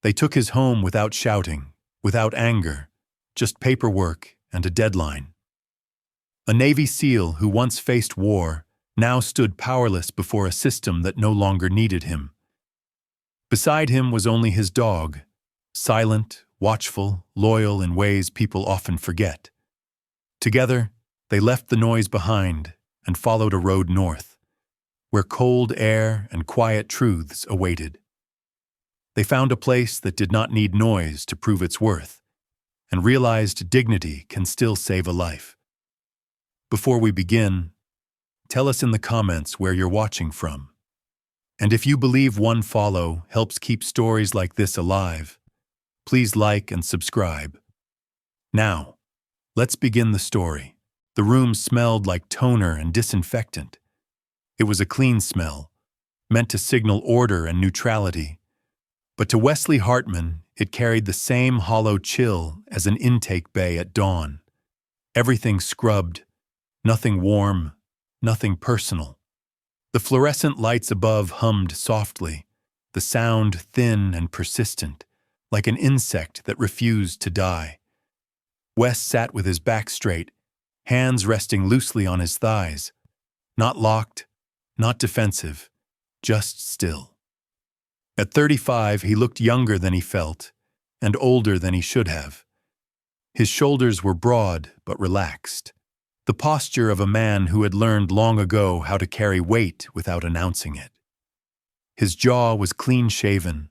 They took his home without shouting, without anger, just paperwork and a deadline. A Navy SEAL who once faced war now stood powerless before a system that no longer needed him. Beside him was only his dog, silent, watchful, loyal in ways people often forget. Together, they left the noise behind and followed a road north, where cold air and quiet truths awaited. They found a place that did not need noise to prove its worth, and realized dignity can still save a life. Before we begin, tell us in the comments where you're watching from. And if you believe one follow helps keep stories like this alive, please like and subscribe. Now, let's begin the story. The room smelled like toner and disinfectant. It was a clean smell, meant to signal order and neutrality. But to Wesley Hartman, it carried the same hollow chill as an intake bay at dawn. Everything scrubbed, nothing warm, nothing personal. The fluorescent lights above hummed softly, the sound thin and persistent, like an insect that refused to die. Wes sat with his back straight, hands resting loosely on his thighs, not locked, not defensive, just still. At 35, he looked younger than he felt, and older than he should have. His shoulders were broad but relaxed, the posture of a man who had learned long ago how to carry weight without announcing it. His jaw was clean-shaven,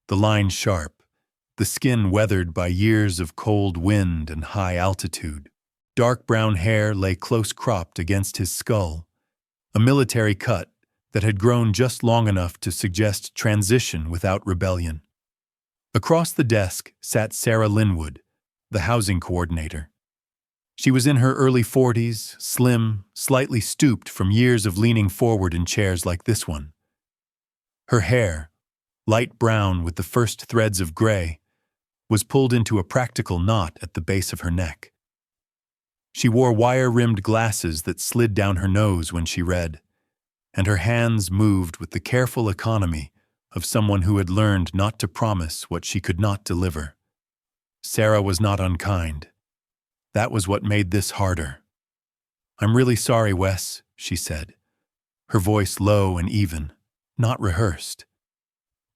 the lines sharp, the skin weathered by years of cold wind and high altitude. Dark brown hair lay close-cropped against his skull, a military cut that had grown just long enough to suggest transition without rebellion. Across the desk sat Sarah Linwood, the housing coordinator. She was in her early 40s, slim, slightly stooped from years of leaning forward in chairs like this one. Her hair, light brown with the first threads of gray, was pulled into a practical knot at the base of her neck. She wore wire-rimmed glasses that slid down her nose when she read, and her hands moved with the careful economy of someone who had learned not to promise what she could not deliver. Sarah was not unkind. That was what made this harder. "I'm really sorry, Wes," she said, her voice low and even, not rehearsed.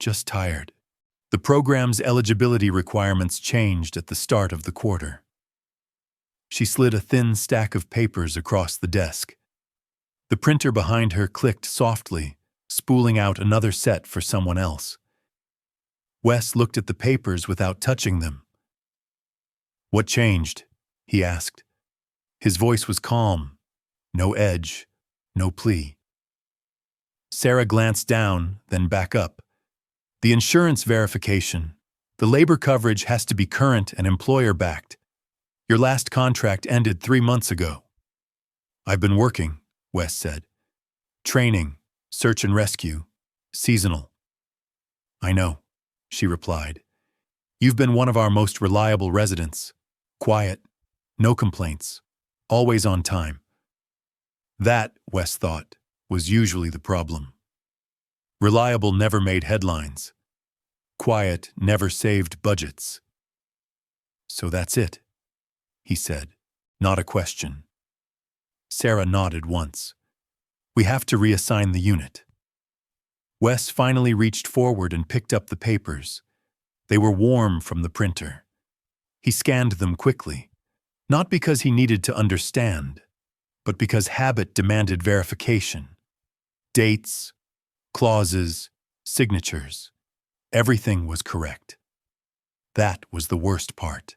Just tired. The program's eligibility requirements changed at the start of the quarter. She slid a thin stack of papers across the desk. The printer behind her clicked softly, spooling out another set for someone else. Wes looked at the papers without touching them. "What changed?" he asked. His voice was calm, no edge, no plea. Sarah glanced down, then back up. "The insurance verification. The labor coverage has to be current and employer-backed. Your last contract ended 3 months ago." "I've been working," Wes said. "Training, search and rescue, seasonal." "I know," she replied. "You've been one of our most reliable residents. Quiet, no complaints, always on time." That, Wes thought, was usually the problem. Reliable never made headlines. Quiet never saved budgets. "So that's it," he said, not a question. Sarah nodded once. "We have to reassign the unit." Wes finally reached forward and picked up the papers. They were warm from the printer. He scanned them quickly, not because he needed to understand, but because habit demanded verification. Dates, clauses, signatures. Everything was correct. That was the worst part.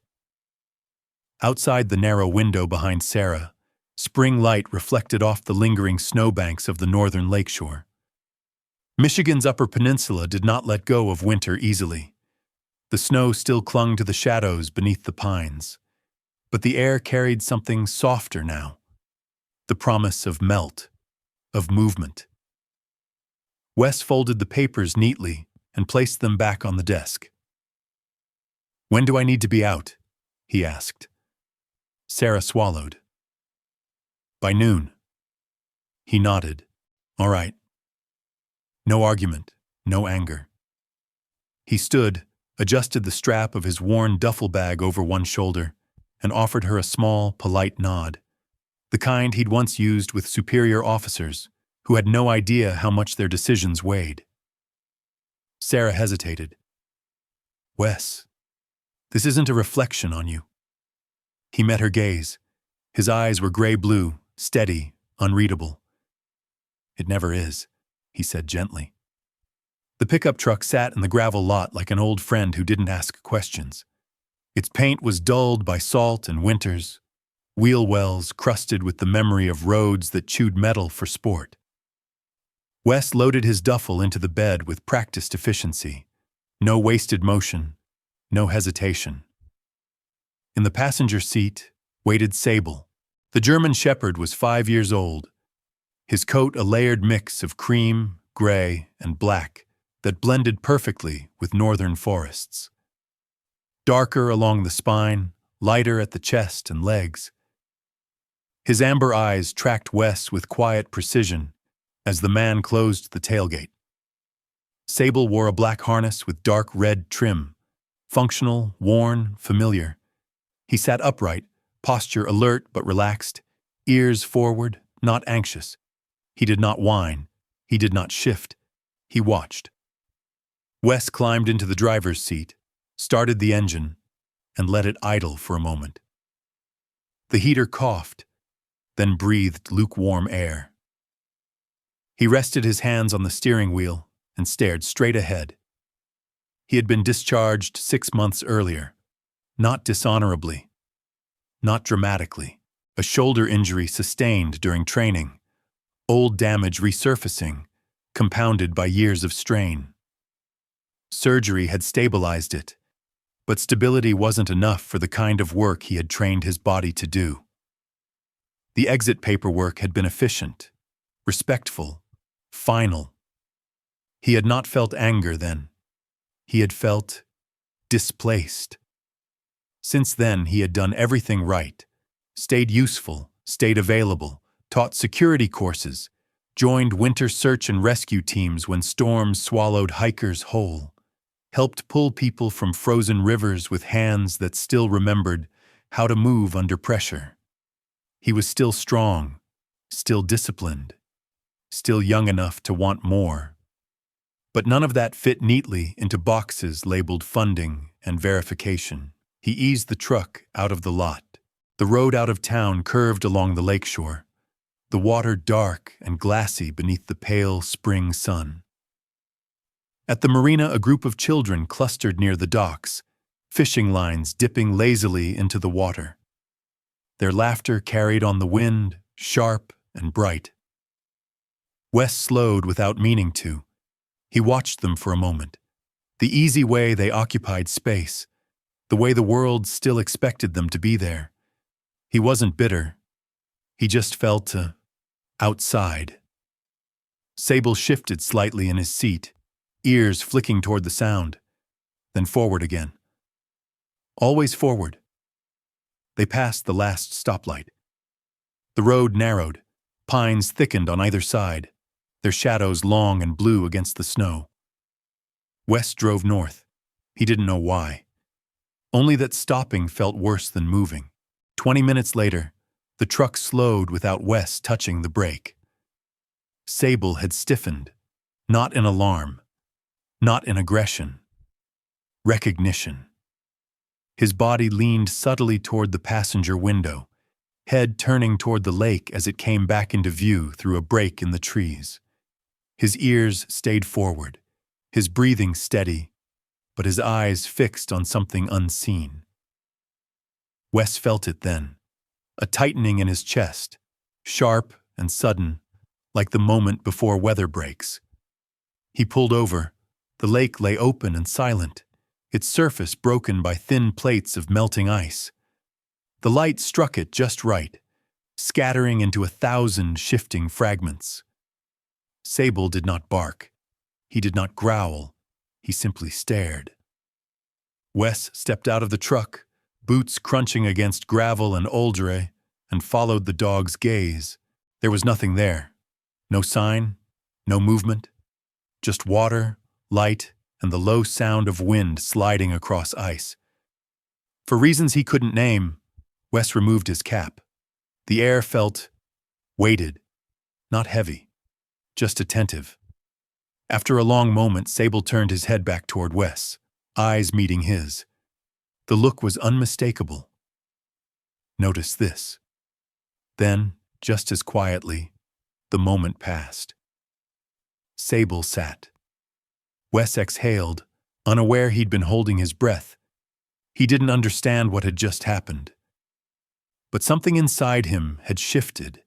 Outside the narrow window behind Sarah, spring light reflected off the lingering snowbanks of the northern lakeshore. Michigan's Upper Peninsula did not let go of winter easily. The snow still clung to the shadows beneath the pines, but the air carried something softer now, the promise of melt, of movement. Wes folded the papers neatly and placed them back on the desk. "When do I need to be out?" he asked. Sarah swallowed. "By noon." He nodded. "All right." No argument, no anger. He stood, adjusted the strap of his worn duffel bag over one shoulder, and offered her a small, polite nod, the kind he'd once used with superior officers who had no idea how much their decisions weighed. Sarah hesitated. "Wes, this isn't a reflection on you." He met her gaze. His eyes were gray-blue, steady, unreadable. "It never is," he said gently. The pickup truck sat in the gravel lot like an old friend who didn't ask questions. Its paint was dulled by salt and winters, wheel wells crusted with the memory of roads that chewed metal for sport. Wes loaded his duffel into the bed with practiced efficiency. No wasted motion, no hesitation. In the passenger seat waited Sable. The German Shepherd was 5 years old, his coat a layered mix of cream, gray, and black that blended perfectly with northern forests. Darker along the spine, lighter at the chest and legs. His amber eyes tracked Wes with quiet precision as the man closed the tailgate. Sable wore a black harness with dark red trim, functional, worn, familiar. He sat upright, posture alert but relaxed, ears forward, not anxious. He did not whine. He did not shift. He watched. Wes climbed into the driver's seat, started the engine, and let it idle for a moment. The heater coughed, then breathed lukewarm air. He rested his hands on the steering wheel and stared straight ahead. He had been discharged 6 months earlier, not dishonorably, not dramatically, a shoulder injury sustained during training, old damage resurfacing, compounded by years of strain. Surgery had stabilized it, but stability wasn't enough for the kind of work he had trained his body to do. The exit paperwork had been efficient, respectful, final. He had not felt anger then. He had felt displaced. Since then, he had done everything right, stayed useful, stayed available, taught security courses, joined winter search and rescue teams when storms swallowed hikers whole, helped pull people from frozen rivers with hands that still remembered how to move under pressure. He was still strong, still disciplined, still young enough to want more. But none of that fit neatly into boxes labeled funding and verification. He eased the truck out of the lot. The road out of town curved along the lakeshore, the water dark and glassy beneath the pale spring sun. At the marina, a group of children clustered near the docks, fishing lines dipping lazily into the water. Their laughter carried on the wind, sharp and bright. Wes slowed without meaning to. He watched them for a moment. The easy way they occupied space, the way the world still expected them to be there. He wasn't bitter. He just felt outside. Sable shifted slightly in his seat, ears flicking toward the sound, then forward again. Always forward. They passed the last stoplight. The road narrowed, pines thickened on either side, their shadows long and blue against the snow. Wes drove north. He didn't know why. Only that stopping felt worse than moving. 20 minutes later, the truck slowed without Wes touching the brake. Sable had stiffened, not in alarm, not in aggression. Recognition. His body leaned subtly toward the passenger window, head turning toward the lake as it came back into view through a break in the trees. His ears stayed forward, his breathing steady, but his eyes fixed on something unseen. Wes felt it then, a tightening in his chest, sharp and sudden, like the moment before weather breaks. He pulled over. The lake lay open and silent, its surface broken by thin plates of melting ice. The light struck it just right, scattering into 1,000 shifting fragments. Sable did not bark. He did not growl. He simply stared. Wes stepped out of the truck, boots crunching against gravel and oldre, and followed the dog's gaze. There was nothing there. No sign, no movement. Just water, light, and the low sound of wind sliding across ice. For reasons he couldn't name, Wes removed his cap. The air felt weighted, not heavy, just attentive. After a long moment, Sable turned his head back toward Wes, eyes meeting his. The look was unmistakable. Notice this. Then, just as quietly, the moment passed. Sable sat. Wes exhaled, unaware he'd been holding his breath. He didn't understand what had just happened. But something inside him had shifted,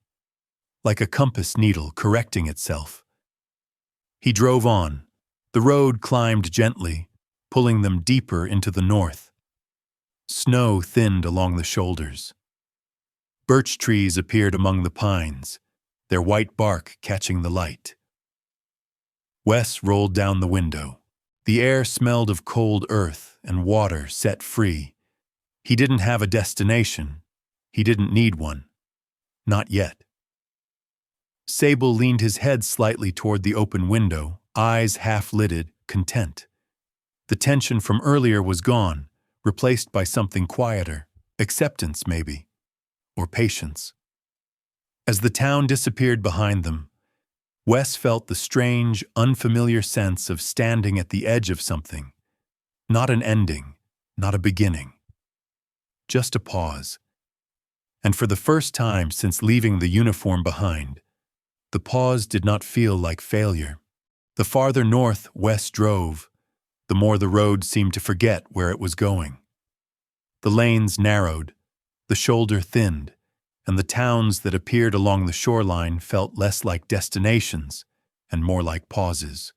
like a compass needle correcting itself. He drove on. The road climbed gently, pulling them deeper into the north. Snow thinned along the shoulders. Birch trees appeared among the pines, their white bark catching the light. Wes rolled down the window. The air smelled of cold earth and water set free. He didn't have a destination. He didn't need one. Not yet. Sable leaned his head slightly toward the open window, eyes half-lidded, content. The tension from earlier was gone, replaced by something quieter, acceptance maybe, or patience. As the town disappeared behind them, Wes felt the strange, unfamiliar sense of standing at the edge of something. Not an ending, not a beginning. Just a pause. And for the first time since leaving the uniform behind, the pause did not feel like failure. The farther north Wes drove, the more the road seemed to forget where it was going. The lanes narrowed, the shoulder thinned, and the towns that appeared along the shoreline felt less like destinations and more like pauses.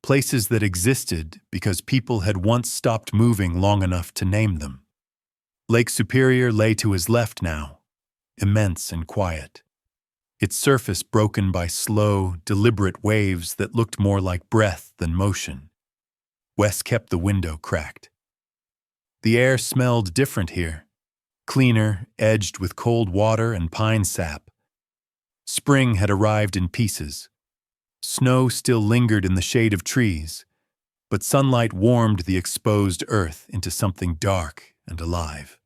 Places that existed because people had once stopped moving long enough to name them. Lake Superior lay to his left now, immense and quiet. Its surface broken by slow, deliberate waves that looked more like breath than motion. Wes kept the window cracked. The air smelled different here, cleaner, edged with cold water and pine sap. Spring had arrived in pieces. Snow still lingered in the shade of trees, but sunlight warmed the exposed earth into something dark and alive.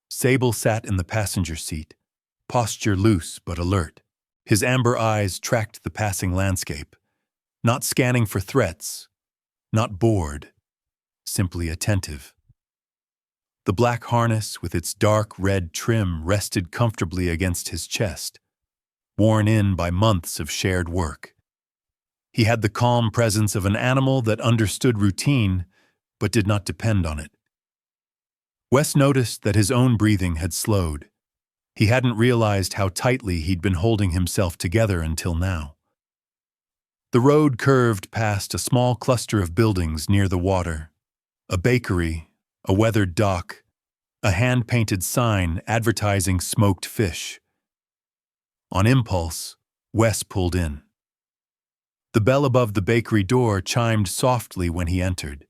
Sable sat in the passenger seat, posture loose but alert. His amber eyes tracked the passing landscape, not scanning for threats, not bored, simply attentive. The black harness with its dark red trim rested comfortably against his chest, worn in by months of shared work. He had the calm presence of an animal that understood routine but did not depend on it. Wes noticed that his own breathing had slowed. He hadn't realized how tightly he'd been holding himself together until now. The road curved past a small cluster of buildings near the water. A bakery, a weathered dock, a hand-painted sign advertising smoked fish. On impulse, Wes pulled in. The bell above the bakery door chimed softly when he entered,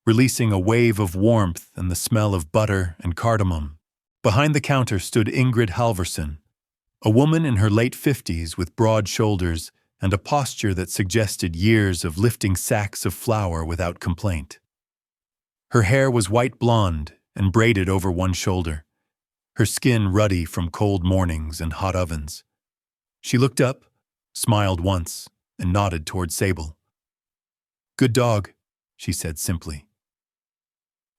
releasing a wave of warmth and the smell of butter and cardamom. Behind the counter stood Ingrid Halverson, a woman in her late 50s with broad shoulders and a posture that suggested years of lifting sacks of flour without complaint. Her hair was white blonde and braided over one shoulder, her skin ruddy from cold mornings and hot ovens. She looked up, smiled once, and nodded toward Sable. "Good dog," she said simply.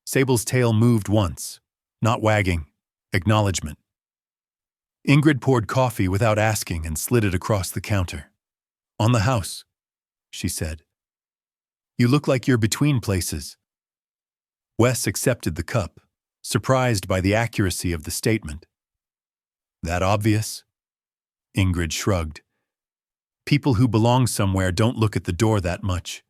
Sable's tail moved once, not wagging, acknowledgement. Ingrid poured coffee without asking and slid it across the counter. "On the house," she said. "You look like you're between places." Wes accepted the cup, surprised by the accuracy of the statement. "That obvious?" Ingrid shrugged. "People who belong somewhere don't look at the door that much."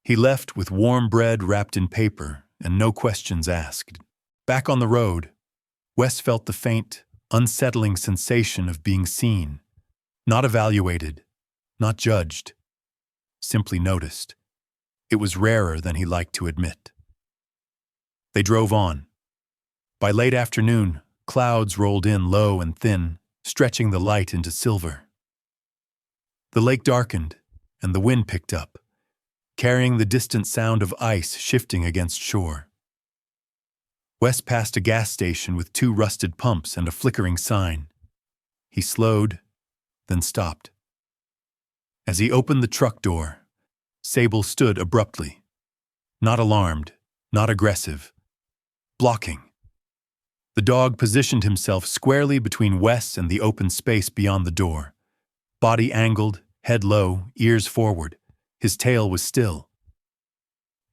He left with warm bread wrapped in paper and no questions asked. Back on the road, Wes felt the faint, unsettling sensation of being seen, not evaluated, not judged, simply noticed. It was rarer than he liked to admit. They drove on. By late afternoon, clouds rolled in low and thin, stretching the light into silver. The lake darkened, and the wind picked up, carrying the distant sound of ice shifting against shore. Wes passed a gas station with 2 rusted pumps and a flickering sign. He slowed, then stopped. As he opened the truck door, Sable stood abruptly. Not alarmed, not aggressive. Blocking. The dog positioned himself squarely between Wes and the open space beyond the door. Body angled, head low, ears forward. His tail was still.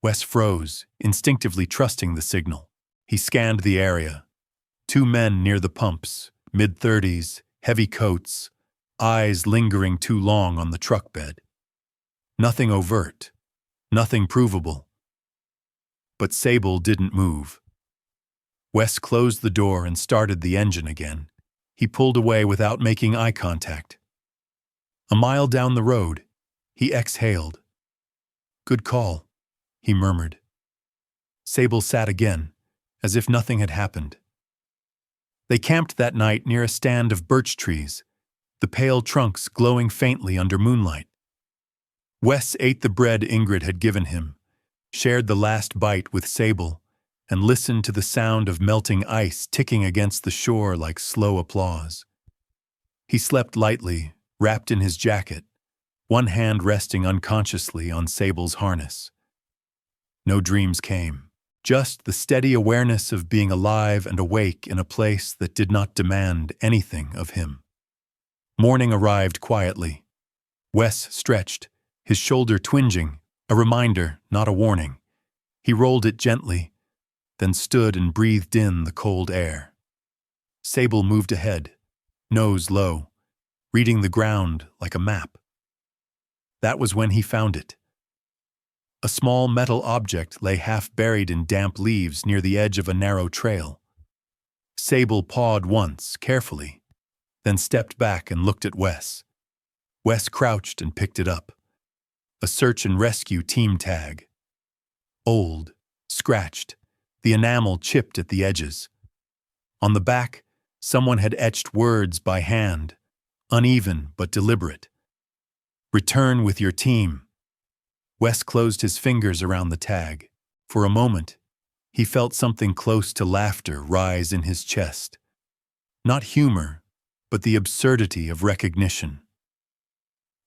Wes froze, instinctively trusting the signal. He scanned the area. 2 men near the pumps, mid-30s, heavy coats, eyes lingering too long on the truck bed. Nothing overt, nothing provable. But Sable didn't move. Wes closed the door and started the engine again. He pulled away without making eye contact. A mile down the road, he exhaled. "Good call," he murmured. Sable sat again, as if nothing had happened. They camped that night near a stand of birch trees, the pale trunks glowing faintly under moonlight. Wes ate the bread Ingrid had given him, shared the last bite with Sable, and listened to the sound of melting ice ticking against the shore like slow applause. He slept lightly, wrapped in his jacket, one hand resting unconsciously on Sable's harness. No dreams came, just the steady awareness of being alive and awake in a place that did not demand anything of him. Morning arrived quietly. Wes stretched, his shoulder twinging, a reminder, not a warning. He rolled it gently, then stood and breathed in the cold air. Sable moved ahead, nose low, reading the ground like a map. That was when he found it. A small metal object lay half buried in damp leaves near the edge of a narrow trail. Sable pawed once, carefully, then stepped back and looked at Wes. Wes crouched and picked it up. A search and rescue team tag. Old, scratched, the enamel chipped at the edges. On the back, someone had etched words by hand, uneven but deliberate. "Return with your team." Wes closed his fingers around the tag. For a moment, he felt something close to laughter rise in his chest. Not humor, but the absurdity of recognition.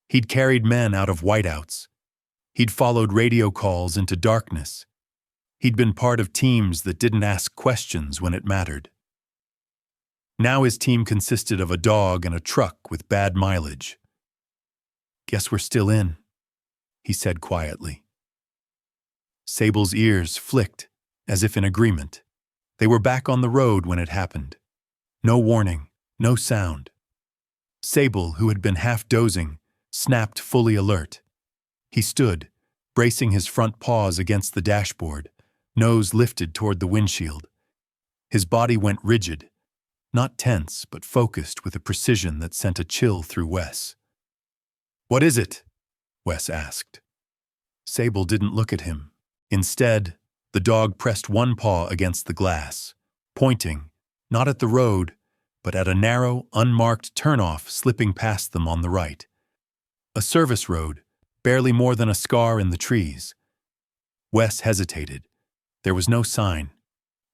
He'd carried men out of whiteouts. He'd followed radio calls into darkness. He'd been part of teams that didn't ask questions when it mattered. Now his team consisted of a dog and a truck with bad mileage. "Guess we're still in," he said quietly. Sable's ears flicked, as if in agreement. They were back on the road when it happened. No warning, no sound. Sable, who had been half dozing, snapped fully alert. He stood, bracing his front paws against the dashboard, nose lifted toward the windshield. His body went rigid, not tense but focused with a precision that sent a chill through Wes. "What is it?" Wes asked. Sable didn't look at him. Instead, the dog pressed one paw against the glass, pointing, not at the road, but at a narrow, unmarked turnoff slipping past them on the right. A service road, barely more than a scar in the trees. Wes hesitated. There was no sign,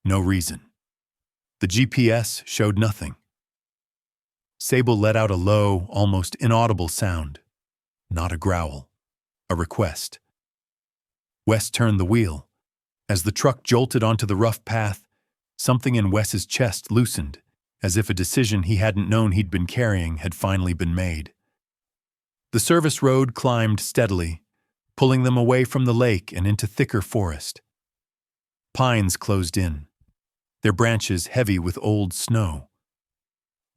no reason. The GPS showed nothing. Sable let out a low, almost inaudible sound. Not a growl. A request. Wes turned the wheel. As the truck jolted onto the rough path, something in Wes's chest loosened, as if a decision he hadn't known he'd been carrying had finally been made. The service road climbed steadily, pulling them away from the lake and into thicker forest. Pines closed in, their branches heavy with old snow.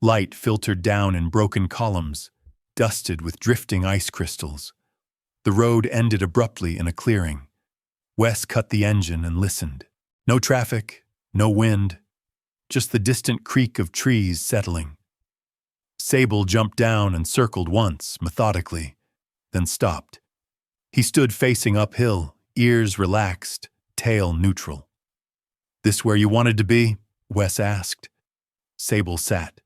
Light filtered down in broken columns, dusted with drifting ice crystals. The road ended abruptly in a clearing. Wes cut the engine and listened. No traffic, no wind, just the distant creak of trees settling. Sable jumped down and circled once, methodically, then stopped. He stood facing uphill, ears relaxed, tail neutral. "This where you wanted to be?" Wes asked. Sable sat.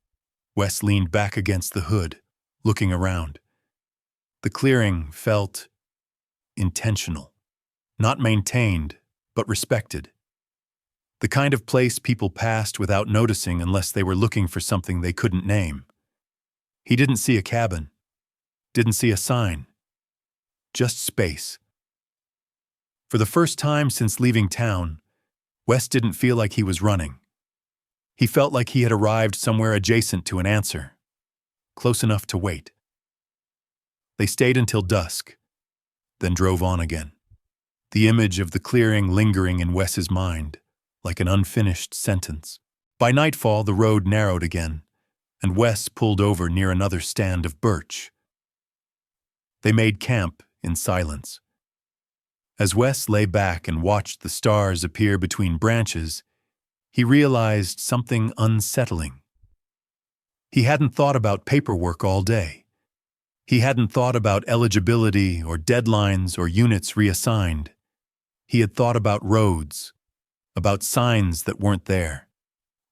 Wes leaned back against the hood, looking around. The clearing felt intentional. Not maintained, but respected. The kind of place people passed without noticing unless they were looking for something they couldn't name. He didn't see a cabin, didn't see a sign, just space. For the first time since leaving town, Wes didn't feel like he was running. He felt like he had arrived somewhere adjacent to an answer, close enough to wait. They stayed until dusk, then drove on again. The image of the clearing lingering in Wes's mind, like an unfinished sentence. By nightfall, the road narrowed again, and Wes pulled over near another stand of birch. They made camp in silence. As Wes lay back and watched the stars appear between branches, he realized something unsettling. He hadn't thought about paperwork all day. He hadn't thought about eligibility or deadlines or units reassigned. He had thought about roads, about signs that weren't there,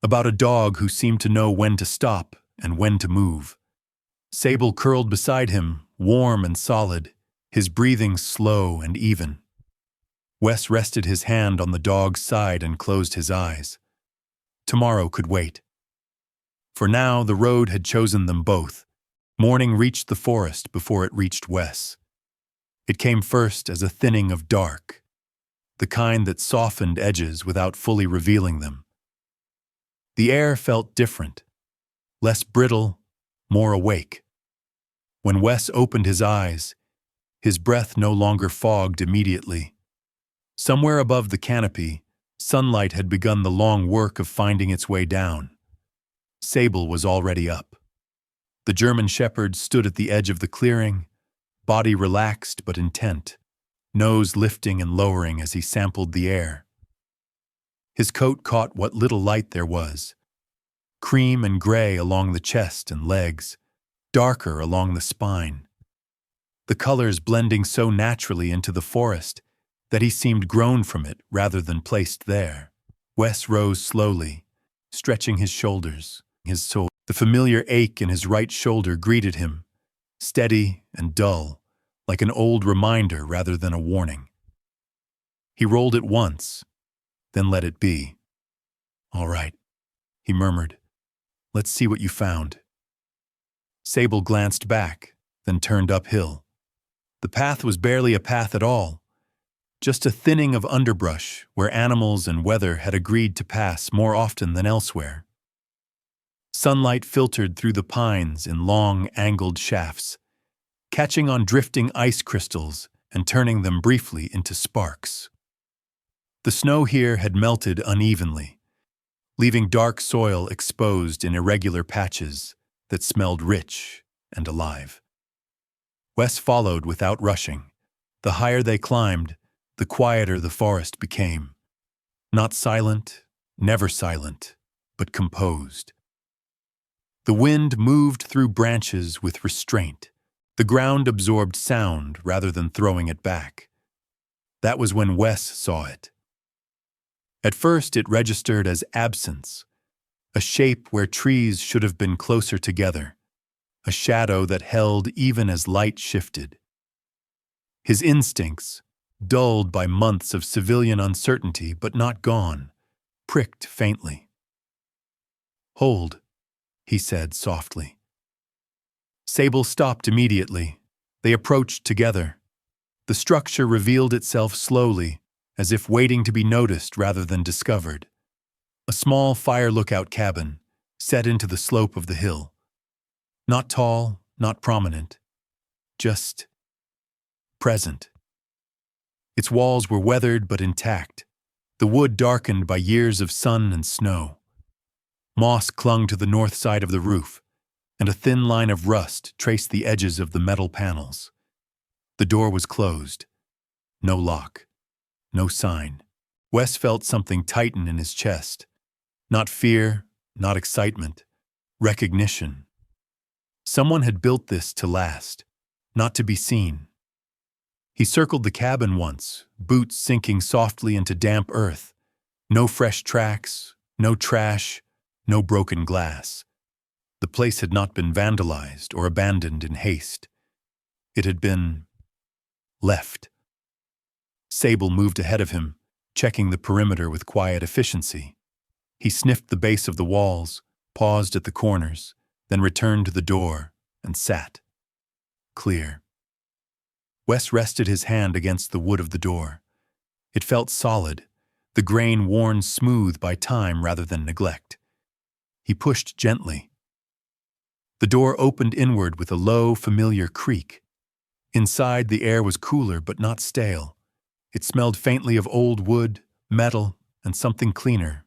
about a dog who seemed to know when to stop and when to move. Sable curled beside him, warm and solid, his breathing slow and even. Wes rested his hand on the dog's side and closed his eyes. Tomorrow could wait. For now, the road had chosen them both. Morning reached the forest before it reached Wes. It came first as a thinning of dark, the kind that softened edges without fully revealing them. The air felt different, less brittle, more awake. When Wes opened his eyes, his breath no longer fogged immediately. Somewhere above the canopy, sunlight had begun the long work of finding its way down. Sable was already up. The German shepherd stood at the edge of the clearing, body relaxed but intent, nose lifting and lowering as he sampled the air. His coat caught what little light there was, cream and gray along the chest and legs, darker along the spine. The colors blending so naturally into the forest that he seemed grown from it rather than placed there. Wes rose slowly, stretching his shoulders, his soul. The familiar ache in his right shoulder greeted him, steady and dull, like an old reminder rather than a warning. He rolled it once, then let it be. "All right," he murmured. "Let's see what you found." Sable glanced back, then turned uphill. The path was barely a path at all, just a thinning of underbrush where animals and weather had agreed to pass more often than elsewhere. Sunlight filtered through the pines in long, angled shafts, catching on drifting ice crystals and turning them briefly into sparks. The snow here had melted unevenly, leaving dark soil exposed in irregular patches that smelled rich and alive. Wes followed without rushing. The higher they climbed, the quieter the forest became. Not silent, never silent, but composed. The wind moved through branches with restraint. The ground absorbed sound rather than throwing it back. That was when Wes saw it. At first it registered as absence, a shape where trees should have been closer together, a shadow that held even as light shifted. His instincts, dulled by months of civilian uncertainty but not gone, pricked faintly. "Hold," he said softly. Sable stopped immediately. They approached together. The structure revealed itself slowly, as if waiting to be noticed rather than discovered. A small fire lookout cabin, set into the slope of the hill. Not tall, not prominent, just present. Its walls were weathered but intact, the wood darkened by years of sun and snow. Moss clung to the north side of the roof, and a thin line of rust traced the edges of the metal panels. The door was closed. No lock. No sign. Wes felt something tighten in his chest. Not fear, not excitement. Recognition. Someone had built this to last, not to be seen. He circled the cabin once, boots sinking softly into damp earth. No fresh tracks, no trash, no broken glass. The place had not been vandalized or abandoned in haste. It had been left. Sable moved ahead of him, checking the perimeter with quiet efficiency. He sniffed the base of the walls, paused at the corners, then returned to the door and sat. Clear. Wes rested his hand against the wood of the door. It felt solid, the grain worn smooth by time rather than neglect. He pushed gently. The door opened inward with a low, familiar creak. Inside, the air was cooler but not stale. It smelled faintly of old wood, metal, and something cleaner.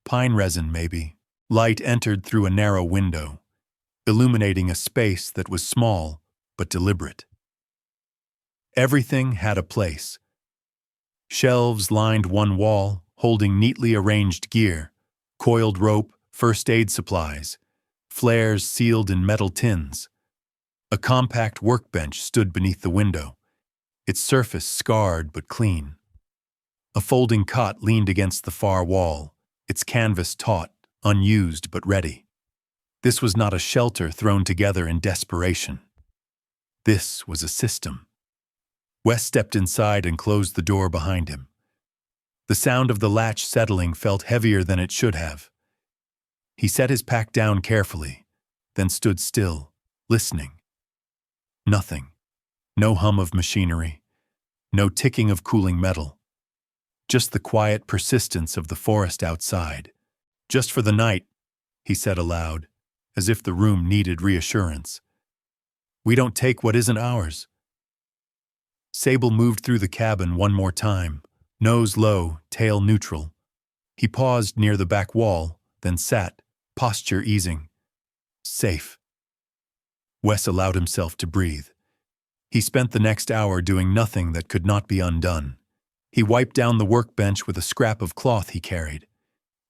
Pine resin, maybe. Light entered through a narrow window, illuminating a space that was small but deliberate. Everything had a place. Shelves lined one wall, holding neatly arranged gear, coiled rope, first aid supplies, flares sealed in metal tins. A compact workbench stood beneath the window, its surface scarred but clean. A folding cot leaned against the far wall, its canvas taut, unused but ready. This was not a shelter thrown together in desperation. This was a system. Wes stepped inside and closed the door behind him. The sound of the latch settling felt heavier than it should have. He set his pack down carefully, then stood still, listening. Nothing. No hum of machinery. No ticking of cooling metal. Just the quiet persistence of the forest outside. Just for the night, he said aloud, as if the room needed reassurance. We don't take what isn't ours. Sable moved through the cabin one more time, nose low, tail neutral. He paused near the back wall, then sat, posture easing. Safe. Wes allowed himself to breathe. He spent the next hour doing nothing that could not be undone. He wiped down the workbench with a scrap of cloth he carried.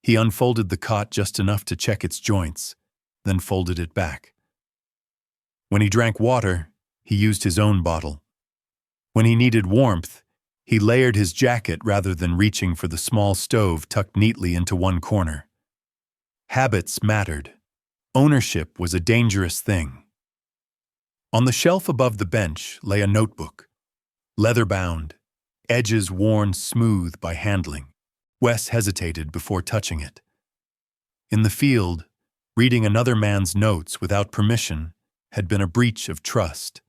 He unfolded the cot just enough to check its joints, then folded it back. When he drank water, he used his own bottle. When he needed warmth, he layered his jacket rather than reaching for the small stove tucked neatly into one corner. Habits mattered. Ownership was a dangerous thing. On the shelf above the bench lay a notebook, leather-bound, edges worn smooth by handling. Wes hesitated before touching it. In the field, reading another man's notes without permission had been a breach of trust.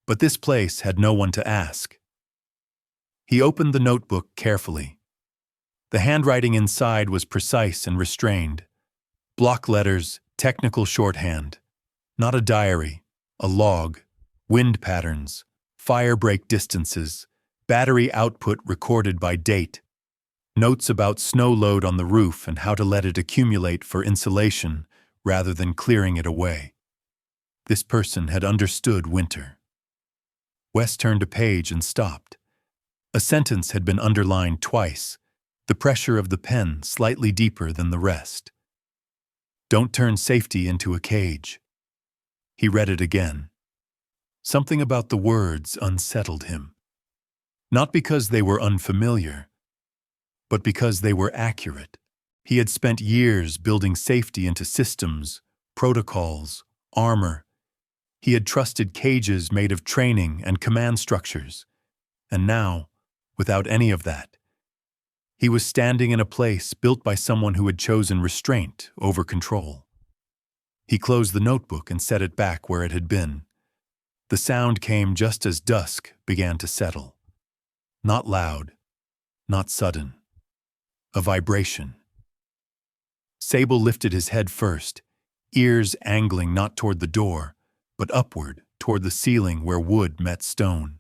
But this place had no one to ask. He opened the notebook carefully. The handwriting inside was precise and restrained. Block letters, technical shorthand. Not a diary, a log, wind patterns, fire break distances, battery output recorded by date. Notes about snow load on the roof and how to let it accumulate for insulation rather than clearing it away. This person had understood winter. Wes turned a page and stopped. A sentence had been underlined twice, the pressure of the pen slightly deeper than the rest. Don't turn safety into a cage. He read it again. Something about the words unsettled him. Not because they were unfamiliar, but because they were accurate. He had spent years building safety into systems, protocols, armor. He had trusted cages made of training and command structures. And now, without any of that, he was standing in a place built by someone who had chosen restraint over control. He closed the notebook and set it back where it had been. The sound came just as dusk began to settle. Not loud, not sudden. A vibration. Sable lifted his head first, ears angling not toward the door, but upward toward the ceiling where wood met stone.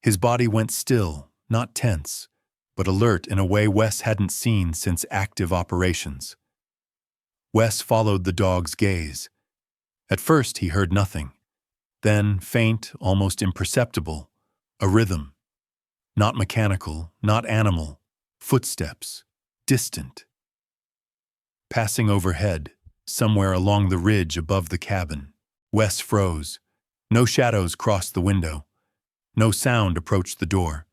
His body went still, not tense, but alert in a way Wes hadn't seen since active operations. Wes followed the dog's gaze. At first he heard nothing. Then, faint, almost imperceptible, a rhythm. Not mechanical, not animal, footsteps, distant. Passing overhead, somewhere along the ridge above the cabin, Wes froze. No shadows crossed the window. No sound approached the door.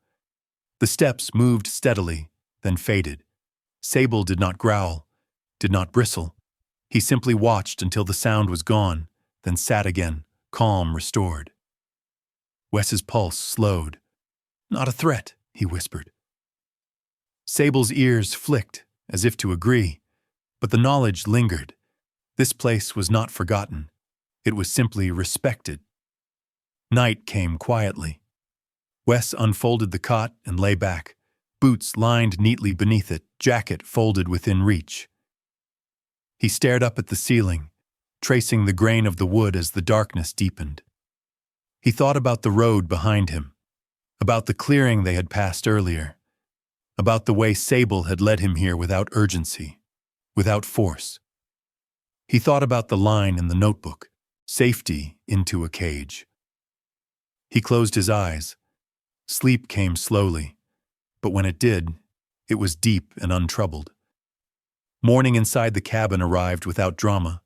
The steps moved steadily, then faded. Sable did not growl, did not bristle. He simply watched until the sound was gone, then sat again, calm restored. Wes's pulse slowed. Not a threat, he whispered. Sable's ears flicked, as if to agree, but the knowledge lingered. This place was not forgotten. It was simply respected. Night came quietly. Wes unfolded the cot and lay back, boots lined neatly beneath it, jacket folded within reach. He stared up at the ceiling, tracing the grain of the wood as the darkness deepened. He thought about the road behind him, about the clearing they had passed earlier, about the way Sable had led him here without urgency, without force. He thought about the line in the notebook, safety into a cage. He closed his eyes. Sleep came slowly, but when it did, it was deep and untroubled. Morning inside the cabin arrived without drama.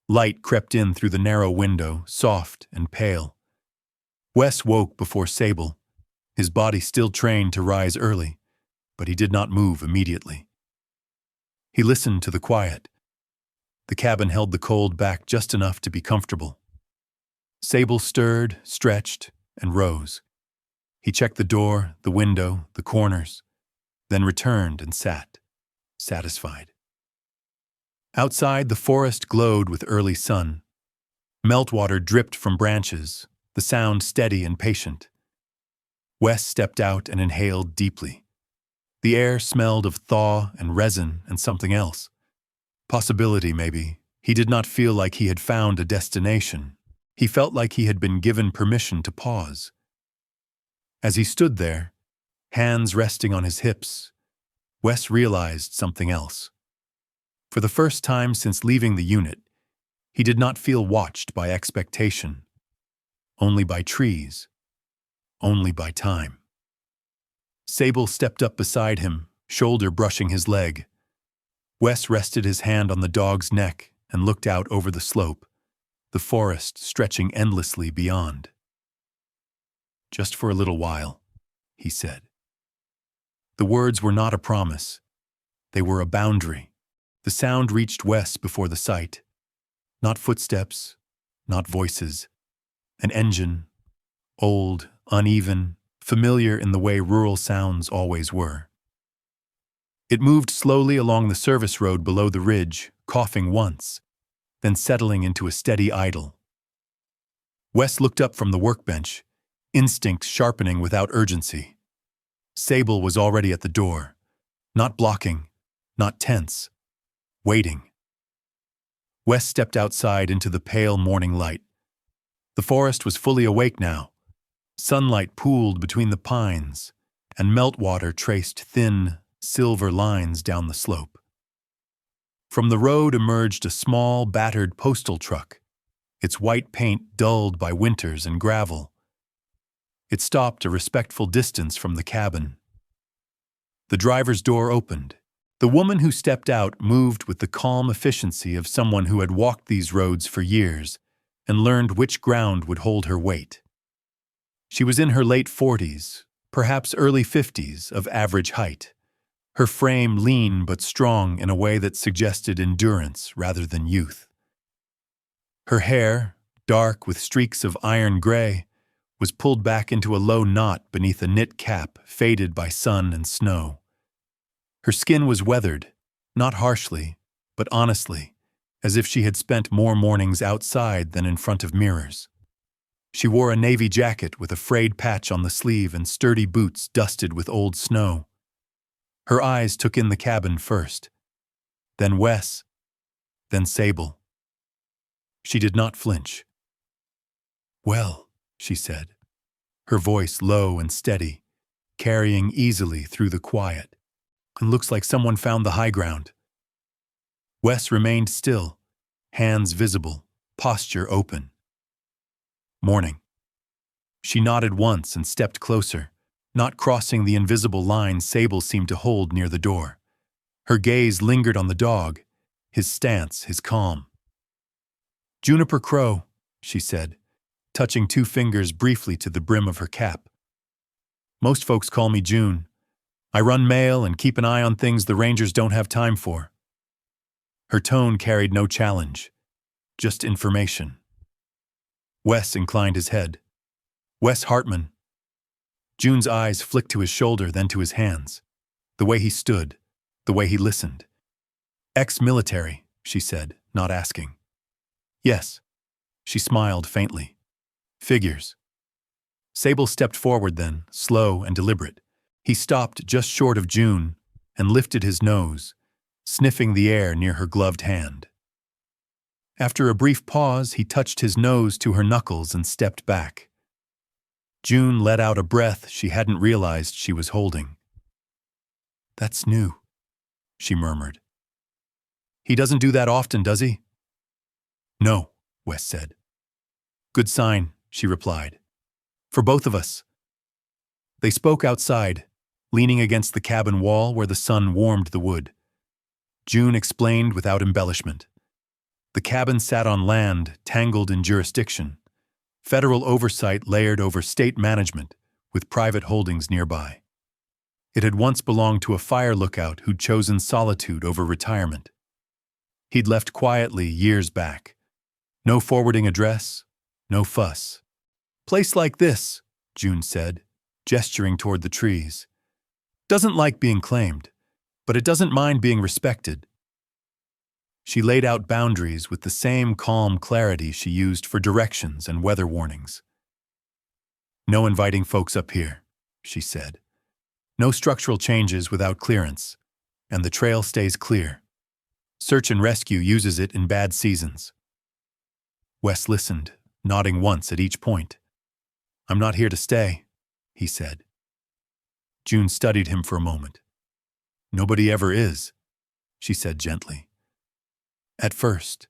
Light crept in through the narrow window, soft and pale. Wes woke before Sable, his body still trained to rise early, but he did not move immediately. He listened to the quiet. The cabin held the cold back just enough to be comfortable. Sable stirred, stretched, and rose. He checked the door, the window, the corners, then returned and sat, satisfied. Outside, the forest glowed with early sun. Meltwater dripped from branches, the sound steady and patient. Wes stepped out and inhaled deeply. The air smelled of thaw and resin and something else. Possibility, maybe. He did not feel like he had found a destination. He felt like he had been given permission to pause. As he stood there, hands resting on his hips, Wes realized something else. For the first time since leaving the unit, he did not feel watched by expectation, only by trees, only by time. Sable stepped up beside him, shoulder brushing his leg. Wes rested his hand on the dog's neck and looked out over the slope, the forest stretching endlessly beyond. "Just for a little while," he said. The words were not a promise. They were a boundary. The sound reached Wes before the sight. Not footsteps, not voices. An engine, old, uneven, familiar in the way rural sounds always were. It moved slowly along the service road below the ridge, coughing once, then settling into a steady idle. Wes looked up from the workbench, instinct sharpening without urgency. Sable was already at the door, not blocking, not tense, waiting. Wes stepped outside into the pale morning light. The forest was fully awake now. Sunlight pooled between the pines, and meltwater traced thin, silver lines down the slope. From the road emerged a small, battered postal truck, its white paint dulled by winters and gravel. It stopped a respectful distance from the cabin. The driver's door opened. The woman who stepped out moved with the calm efficiency of someone who had walked these roads for years and learned which ground would hold her weight. She was in her late 40s, perhaps early 50s, of average height. Her frame lean but strong in a way that suggested endurance rather than youth. Her hair, dark with streaks of iron gray, was pulled back into a low knot beneath a knit cap faded by sun and snow. Her skin was weathered, not harshly, but honestly, as if she had spent more mornings outside than in front of mirrors. She wore a navy jacket with a frayed patch on the sleeve and sturdy boots dusted with old snow. Her eyes took in the cabin first, then Wes, then Sable. She did not flinch. "Well," she said, her voice low and steady, carrying easily through the quiet. "It looks like someone found the high ground." Wes remained still, hands visible, posture open. "Morning." She nodded once and stepped closer, not crossing the invisible line Sable seemed to hold near the door. Her gaze lingered on the dog, his stance, his calm. "Juniper Crow," she said, touching two fingers briefly to the brim of her cap. "Most folks call me June. I run mail and keep an eye on things the Rangers don't have time for." Her tone carried no challenge, just information. Wes inclined his head. "Wes Hartman." June's eyes flicked to his shoulder, then to his hands. The way he stood, the way he listened. Ex-military, she said, not asking. Yes. She smiled faintly. Figures. Sable stepped forward then, slow and deliberate. He stopped just short of June and lifted his nose, sniffing the air near her gloved hand. After a brief pause, he touched his nose to her knuckles and stepped back. June let out a breath she hadn't realized she was holding. That's new, she murmured. He doesn't do that often, does he? No, Wes said. Good sign, she replied. For both of us. They spoke outside, leaning against the cabin wall where the sun warmed the wood. June explained without embellishment. The cabin sat on land tangled in jurisdiction, federal oversight layered over state management, with private holdings nearby. It had once belonged to a fire lookout who'd chosen solitude over retirement. He'd left quietly years back. No forwarding address, no fuss. Place like this, June said, gesturing toward the trees. Doesn't like being claimed, but it doesn't mind being respected. She laid out boundaries with the same calm clarity she used for directions and weather warnings. No inviting folks up here, she said. No structural changes without clearance, and the trail stays clear. Search and rescue uses it in bad seasons. Wes listened, nodding once at each point. I'm not here to stay, he said. June studied him for a moment. Nobody ever is, she said gently. At first.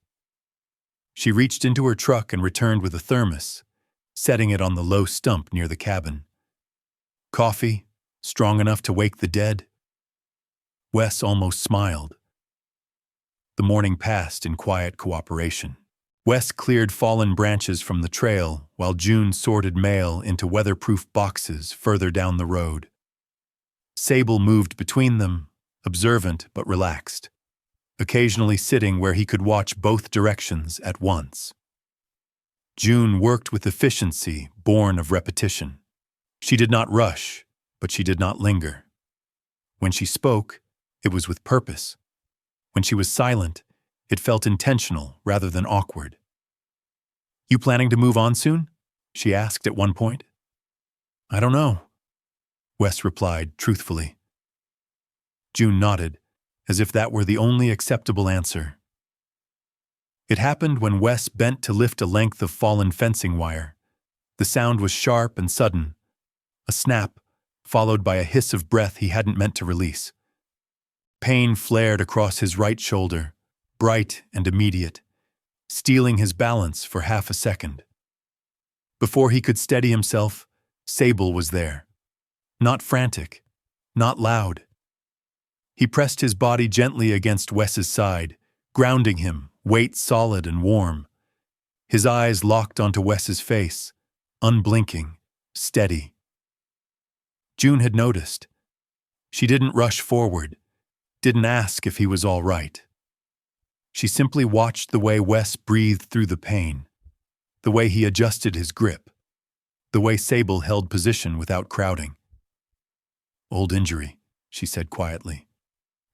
She reached into her truck and returned with a thermos, setting it on the low stump near the cabin. Coffee, strong enough to wake the dead? Wes almost smiled. The morning passed in quiet cooperation. Wes cleared fallen branches from the trail while June sorted mail into weatherproof boxes further down the road. Sable moved between them, observant but relaxed, occasionally sitting where he could watch both directions at once. June worked with efficiency born of repetition. She did not rush, but she did not linger. When she spoke, it was with purpose. When she was silent, it felt intentional rather than awkward. You planning to move on soon? She asked at one point. I don't know, Wes replied truthfully. June nodded, as if that were the only acceptable answer. It happened when Wes bent to lift a length of fallen fencing wire. The sound was sharp and sudden, a snap, followed by a hiss of breath he hadn't meant to release. Pain flared across his right shoulder, bright and immediate, stealing his balance for half a second. Before he could steady himself, Sable was there. Not frantic, not loud. He pressed his body gently against Wes's side, grounding him, weight solid and warm. His eyes locked onto Wes's face, unblinking, steady. June had noticed. She didn't rush forward, didn't ask if he was all right. She simply watched the way Wes breathed through the pain, the way he adjusted his grip, the way Sable held position without crowding. Old injury, she said quietly.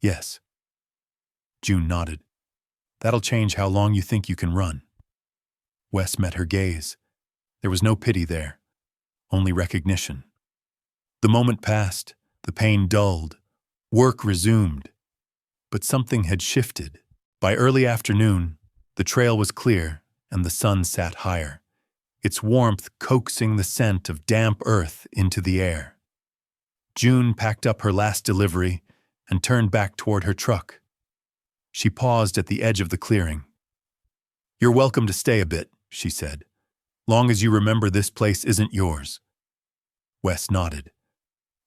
Yes. June nodded. That'll change how long you think you can run. Wes met her gaze. There was no pity there, only recognition. The moment passed, the pain dulled, work resumed. But something had shifted. By early afternoon, the trail was clear and the sun sat higher, its warmth coaxing the scent of damp earth into the air. June packed up her last delivery and turned back toward her truck. She paused at the edge of the clearing. You're welcome to stay a bit, she said. Long as you remember this place isn't yours. Wes nodded.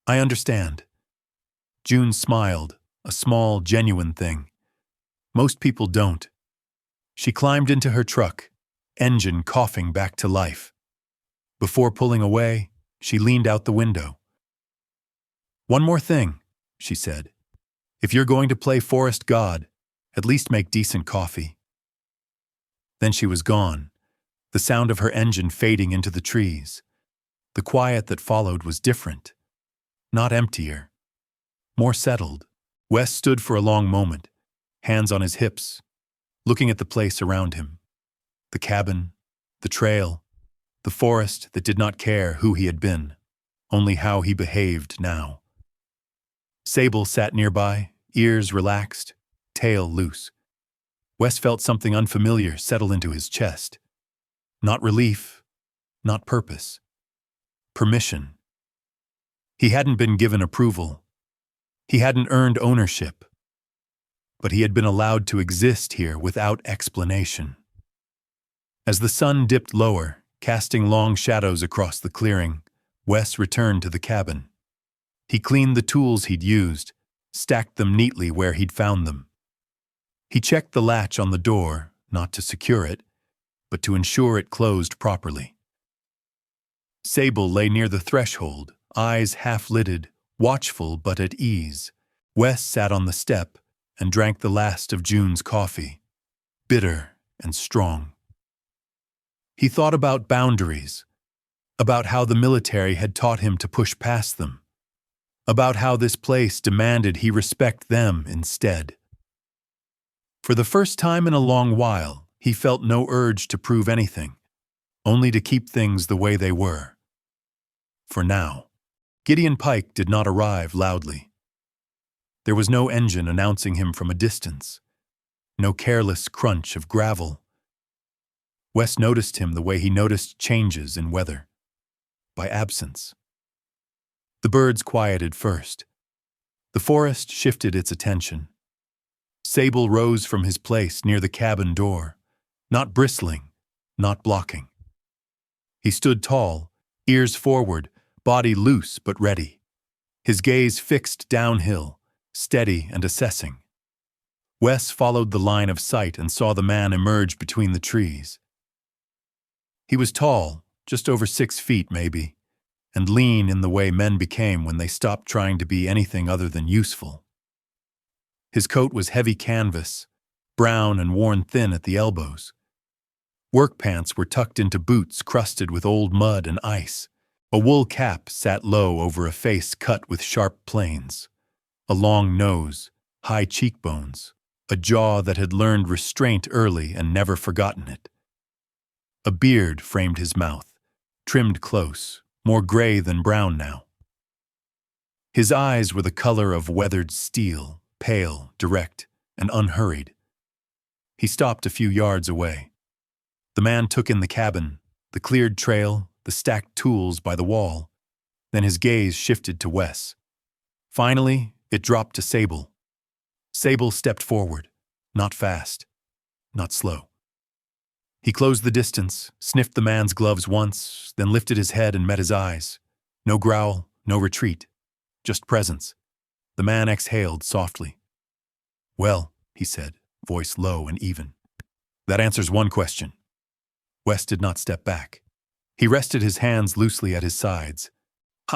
I understand. June smiled, a small, genuine thing. Most people don't. She climbed into her truck, engine coughing back to life. Before pulling away, she leaned out the window. One more thing, she said. If you're going to play forest god, at least make decent coffee. Then she was gone, the sound of her engine fading into the trees. The quiet that followed was different, not emptier, more settled. Wes stood for a long moment, hands on his hips, looking at the place around him. The cabin, the trail, the forest that did not care who he had been, only how he behaved now. Sable sat nearby, ears relaxed, tail loose. Wes felt something unfamiliar settle into his chest. Not relief, not purpose. Permission. He hadn't been given approval. He hadn't earned ownership. But he had been allowed to exist here without explanation. As the sun dipped lower, casting long shadows across the clearing, Wes returned to the cabin. He cleaned the tools he'd used, stacked them neatly where he'd found them. He checked the latch on the door, not to secure it, but to ensure it closed properly. Sable lay near the threshold, eyes half-lidded, watchful but at ease. Wes sat on the step and drank the last of June's coffee, bitter and strong. He thought about boundaries, about how the military had taught him to push past them, about how this place demanded he respect them instead. For the first time in a long while, he felt no urge to prove anything, only to keep things the way they were. For now, Gideon Pike did not arrive loudly. There was no engine announcing him from a distance, no careless crunch of gravel. Wes noticed him the way he noticed changes in weather, by absence. The birds quieted first. The forest shifted its attention. Sable rose from his place near the cabin door, not bristling, not blocking. He stood tall, ears forward, body loose but ready, his gaze fixed downhill, steady and assessing. Wes followed the line of sight and saw the man emerge between the trees. He was tall, just over 6 feet maybe, and lean in the way men became when they stopped trying to be anything other than useful. His coat was heavy canvas, brown and worn thin at the elbows. Work pants were tucked into boots crusted with old mud and ice. A wool cap sat low over a face cut with sharp planes. A long nose, high cheekbones, a jaw that had learned restraint early and never forgotten it. A beard framed his mouth, trimmed close, more gray than brown now. His eyes were the color of weathered steel, pale, direct, and unhurried. He stopped a few yards away. The man took in the cabin, the cleared trail, the stacked tools by the wall. Then his gaze shifted to Wes. Finally, it dropped to Sable. Sable stepped forward, not fast, not slow. He closed the distance, sniffed the man's gloves once, then lifted his head and met his eyes. No growl, no retreat, just presence. The man exhaled softly. "Well," he said, voice low and even. "That answers one question." Wes did not step back. He rested his hands loosely at his sides.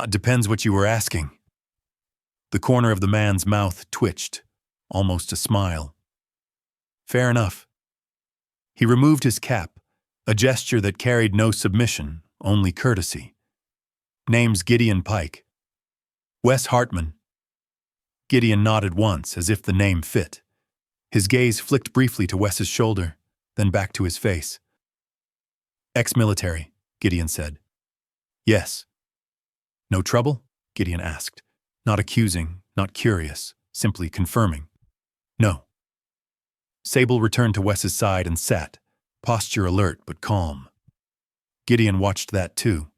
Depends what you were asking." The corner of the man's mouth twitched, almost a smile. "Fair enough." He removed his cap, a gesture that carried no submission, only courtesy. "Name's Gideon Pike." "Wes Hartman." Gideon nodded once, as if the name fit. His gaze flicked briefly to Wes's shoulder, then back to his face. "Ex-military," Gideon said. "Yes." "No trouble?" Gideon asked, not accusing, not curious, simply confirming. "No." Sable returned to Wes's side and sat, posture alert but calm. Gideon watched that too.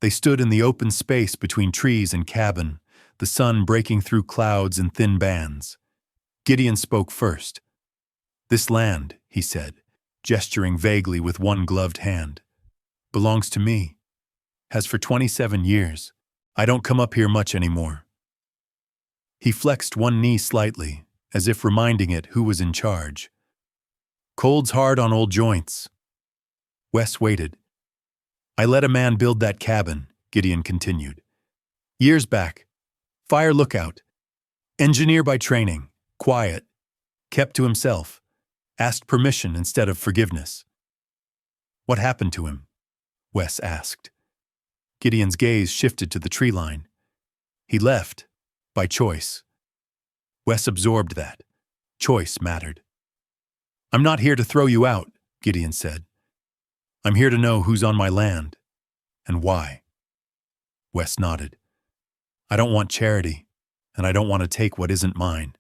They stood in the open space between trees and cabin, the sun breaking through clouds in thin bands. Gideon spoke first. "This land," he said, gesturing vaguely with one gloved hand, "belongs to me. Has for 27 years. I don't come up here much anymore." He flexed one knee slightly, as if reminding it who was in charge. "Cold's hard on old joints." Wes waited. "I let a man build that cabin," Gideon continued. "Years back. Fire lookout. Engineer by training. Quiet. Kept to himself. Asked permission instead of forgiveness." "What happened to him?" Wes asked. Gideon's gaze shifted to the tree line. He left, by choice. Wes absorbed that. Choice mattered. "I'm not here to throw you out," Gideon said. "I'm here to know who's on my land, and why." Wes nodded. "I don't want charity, and I don't want to take what isn't mine."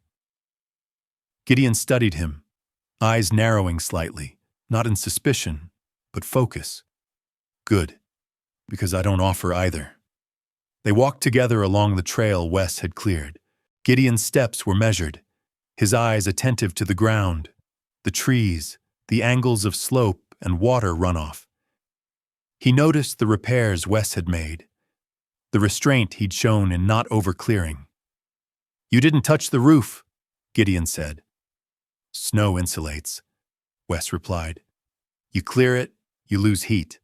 Gideon studied him, eyes narrowing slightly, not in suspicion, but focus. "Good, because I don't offer either." They walked together along the trail Wes had cleared. Gideon's steps were measured, his eyes attentive to the ground, the trees, the angles of slope and water runoff. He noticed the repairs Wes had made, the restraint he'd shown in not over-clearing. "You didn't touch the roof," Gideon said. "Snow insulates," Wes replied. "You clear it, you lose heat."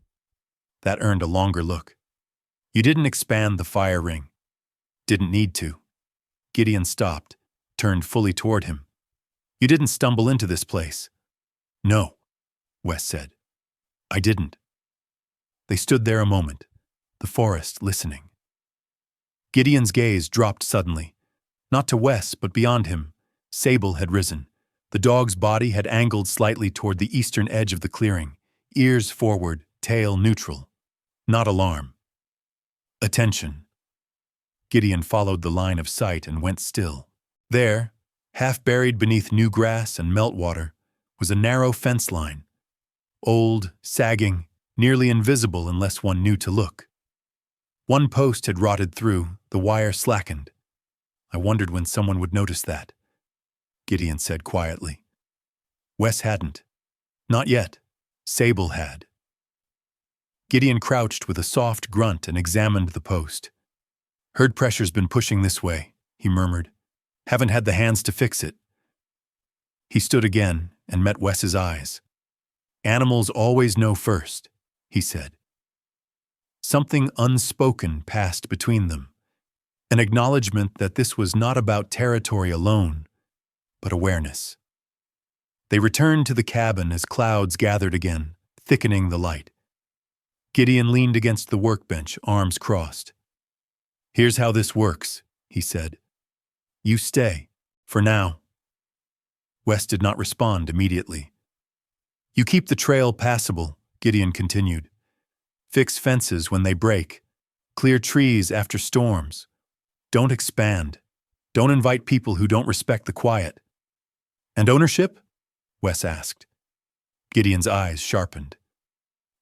That earned a longer look. "You didn't expand the fire ring." "Didn't need to." Gideon stopped, turned fully toward him. "You didn't stumble into this place." "No," Wes said. "I didn't." They stood there a moment, the forest listening. Gideon's gaze dropped suddenly, not to Wes but beyond him. Sable had risen. The dog's body had angled slightly toward the eastern edge of the clearing, ears forward, tail neutral. Not alarm. Attention. Gideon followed the line of sight and went still. There, half buried beneath new grass and meltwater, was a narrow fence line. Old, sagging, nearly invisible unless one knew to look. One post had rotted through, the wire slackened. "I wondered when someone would notice that," Gideon said quietly. Wes hadn't. Not yet. Sable had. Gideon crouched with a soft grunt and examined the post. "Herd pressure's been pushing this way," he murmured. "Haven't had the hands to fix it." He stood again and met Wes's eyes. "Animals always know first," he said. Something unspoken passed between them, an acknowledgement that this was not about territory alone, but awareness. They returned to the cabin as clouds gathered again, thickening the light. Gideon leaned against the workbench, arms crossed. "Here's how this works," he said. "You stay, for now." Wes did not respond immediately. "You keep the trail passable," Gideon continued. "Fix fences when they break. Clear trees after storms. Don't expand. Don't invite people who don't respect the quiet." "And ownership?" Wes asked. Gideon's eyes sharpened.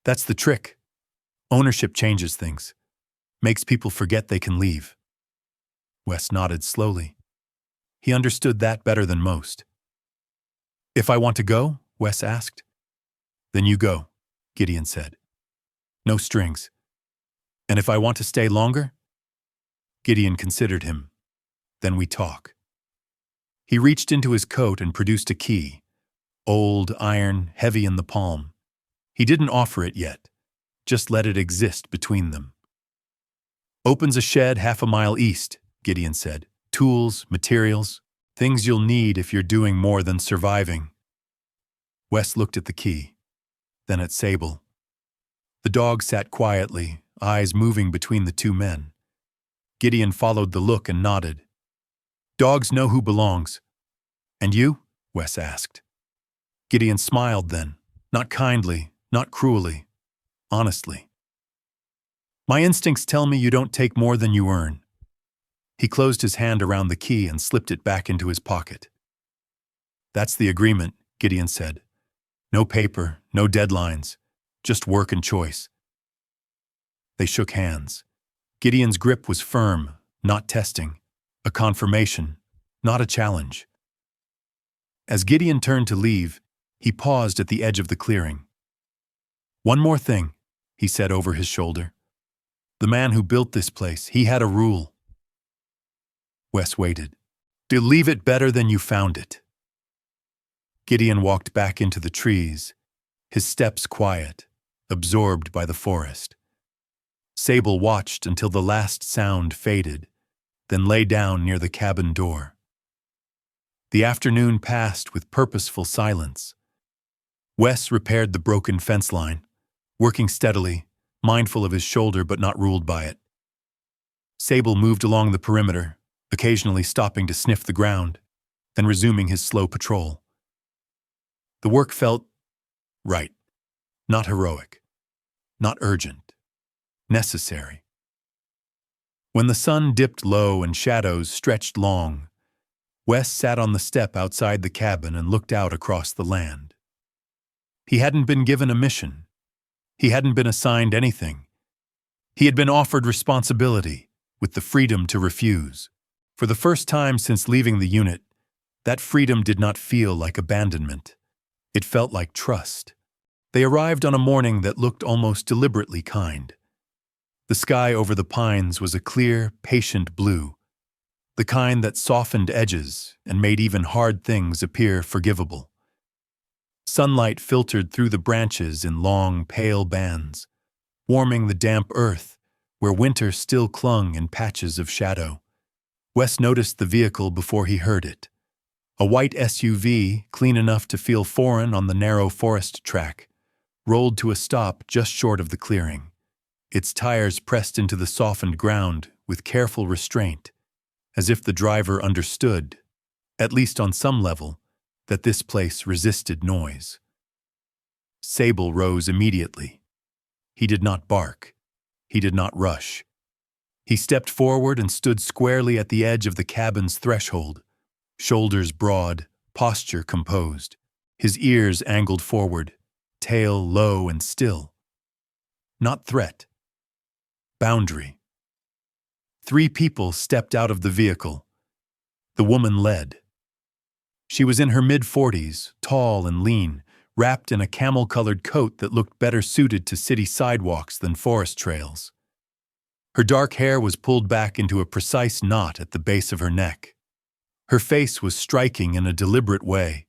"That's the trick. Ownership changes things. Makes people forget they can leave." Wes nodded slowly. He understood that better than most. "If I want to go?" Wes asked. "Then you go," Gideon said. "No strings." "And if I want to stay longer?" Gideon considered him. "Then we talk." He reached into his coat and produced a key. Old, iron, heavy in the palm. He didn't offer it yet. Just let it exist between them. "Opens a shed 1/2 mile east," Gideon said. "Tools, materials, things you'll need if you're doing more than surviving." Wes looked at the key, then at Sable. The dog sat quietly, eyes moving between the two men. Gideon followed the look and nodded. "Dogs know who belongs." "And you?" Wes asked. Gideon smiled then, not kindly, not cruelly, honestly. "My instincts tell me you don't take more than you earn." He closed his hand around the key and slipped it back into his pocket. "That's the agreement," Gideon said. "No paper, no deadlines, just work and choice." They shook hands. Gideon's grip was firm, not testing, a confirmation, not a challenge. As Gideon turned to leave, he paused at the edge of the clearing. "One more thing," he said over his shoulder. "The man who built this place, he had a rule." Wes waited. "To leave it better than you found it." Gideon walked back into the trees, his steps quiet, absorbed by the forest. Sable watched until the last sound faded, then lay down near the cabin door. The afternoon passed with purposeful silence. Wes repaired the broken fence line, working steadily, mindful of his shoulder but not ruled by it. Sable moved along the perimeter, occasionally stopping to sniff the ground, then resuming his slow patrol. The work felt right, not heroic, not urgent, necessary. When the sun dipped low and shadows stretched long, Wes sat on the step outside the cabin and looked out across the land. He hadn't been given a mission. He hadn't been assigned anything. He had been offered responsibility, with the freedom to refuse. For the first time since leaving the unit, that freedom did not feel like abandonment. It felt like trust. They arrived on a morning that looked almost deliberately kind. The sky over the pines was a clear, patient blue, the kind that softened edges and made even hard things appear forgivable. Sunlight filtered through the branches in long, pale bands, warming the damp earth where winter still clung in patches of shadow. Wes noticed the vehicle before he heard it. A white SUV, clean enough to feel foreign on the narrow forest track, rolled to a stop just short of the clearing. Its tires pressed into the softened ground with careful restraint, as if the driver understood, at least on some level, that this place resisted noise. Sable rose immediately. He did not bark. He did not rush. He stepped forward and stood squarely at the edge of the cabin's threshold, shoulders broad, posture composed, his ears angled forward, tail low and still. Not threat. Boundary. 3 people stepped out of the vehicle. The woman led. She was in her mid-40s, tall and lean, wrapped in a camel-colored coat that looked better suited to city sidewalks than forest trails. Her dark hair was pulled back into a precise knot at the base of her neck. Her face was striking in a deliberate way.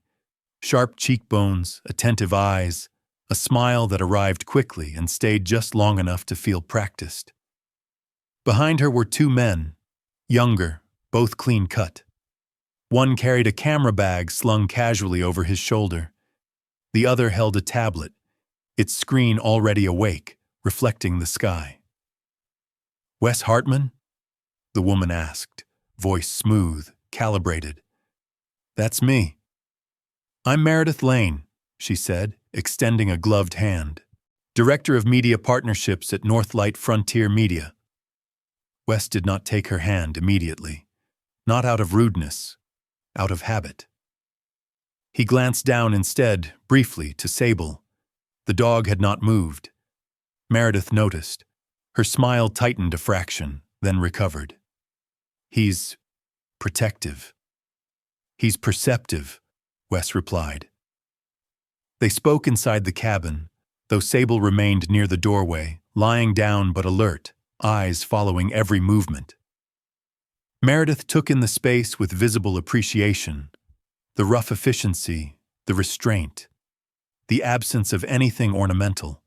Sharp cheekbones, attentive eyes, a smile that arrived quickly and stayed just long enough to feel practiced. Behind her were 2 men, younger, both clean-cut. One carried a camera bag slung casually over his shoulder. The other held a tablet, its screen already awake, reflecting the sky. "Wes Hartman?" the woman asked, voice smooth, calibrated. "That's me." "I'm Meredith Lane," she said, extending a gloved hand. "Director of Media Partnerships at Northlight Frontier Media." Wes did not take her hand immediately, not out of rudeness, out of habit. He glanced down instead, briefly, to Sable. The dog had not moved. Meredith noticed. Her smile tightened a fraction, then recovered. "He's protective." "He's perceptive," Wes replied. They spoke inside the cabin, though Sable remained near the doorway, lying down but alert, eyes following every movement. Meredith took in the space with visible appreciation, the rough efficiency, the restraint, the absence of anything ornamental.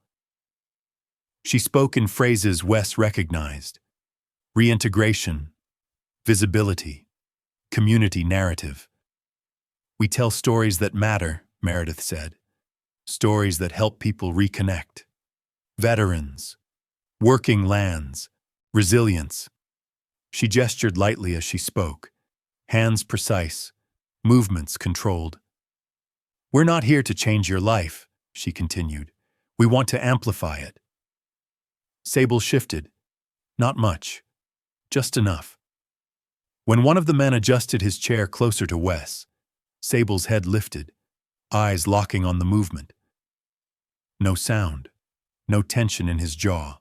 She spoke in phrases Wes recognized: reintegration, visibility, community narrative. "We tell stories that matter," Meredith said. "Stories that help people reconnect. Veterans, working lands, resilience." She gestured lightly as she spoke, hands precise, movements controlled. "We're not here to change your life," she continued. "We want to amplify it." Sable shifted. Not much. Just enough. When one of the men adjusted his chair closer to Wes, Sable's head lifted, eyes locking on the movement. No sound, no tension in his jaw,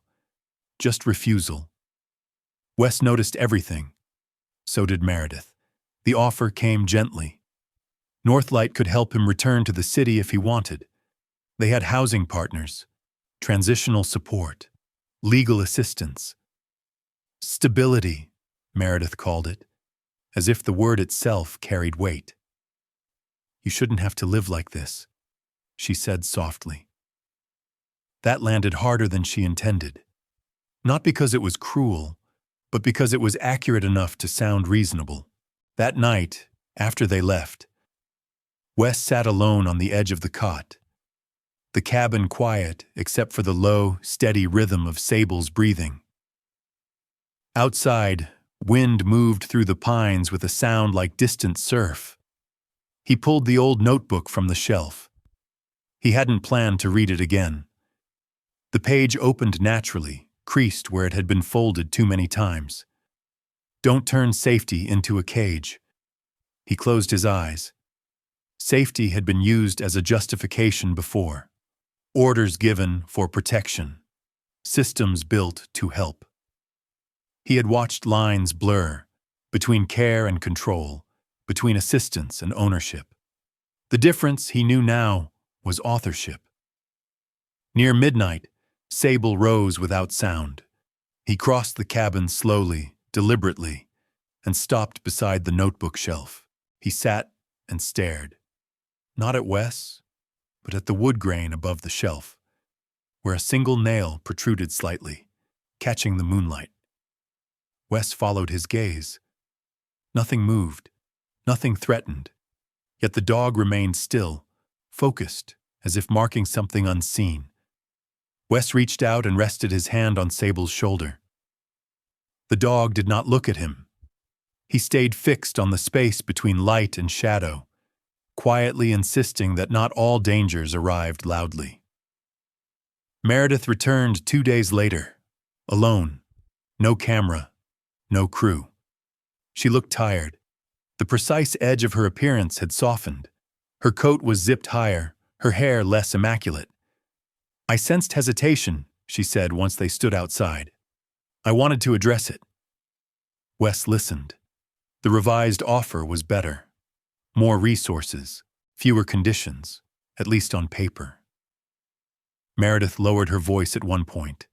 just refusal. Wes noticed everything. So did Meredith. The offer came gently. Northlight could help him return to the city if he wanted. They had housing partners, transitional support, legal assistance. Stability, Meredith called it, as if the word itself carried weight. "You shouldn't have to live like this," she said softly. That landed harder than she intended. Not because it was cruel, but because it was accurate enough to sound reasonable. That night, after they left, Wes sat alone on the edge of the cot. the cabin quiet except for the low, steady rhythm of Sable's breathing. Outside, wind moved through the pines with a sound like distant surf. He pulled the old notebook from the shelf. He hadn't planned to read it again. The page opened naturally, creased where it had been folded too many times. Don't turn safety into a cage. He closed his eyes. Safety had been used as a justification before. Orders given for protection. Systems built to help. He had watched lines blur between care and control, between assistance and ownership. The difference, he knew now, was authorship. Near midnight, Sable rose without sound. He crossed the cabin slowly, deliberately, and stopped beside the notebook shelf. He sat and stared. Not at Wes, but at the wood grain above the shelf, where a single nail protruded slightly, catching the moonlight. Wes followed his gaze. Nothing moved, nothing threatened, yet the dog remained still, focused, as if marking something unseen. Wes reached out and rested his hand on Sable's shoulder. The dog did not look at him. He stayed fixed on the space between light and shadow, quietly insisting that not all dangers arrived loudly. Meredith returned 2 days later, alone, no camera, no crew. She looked tired. The precise edge of her appearance had softened. Her coat was zipped higher, her hair less immaculate. "I sensed hesitation," she said once they stood outside. "I wanted to address it." Wes listened. The revised offer was better. More resources, fewer conditions, at least on paper. Meredith lowered her voice at one point,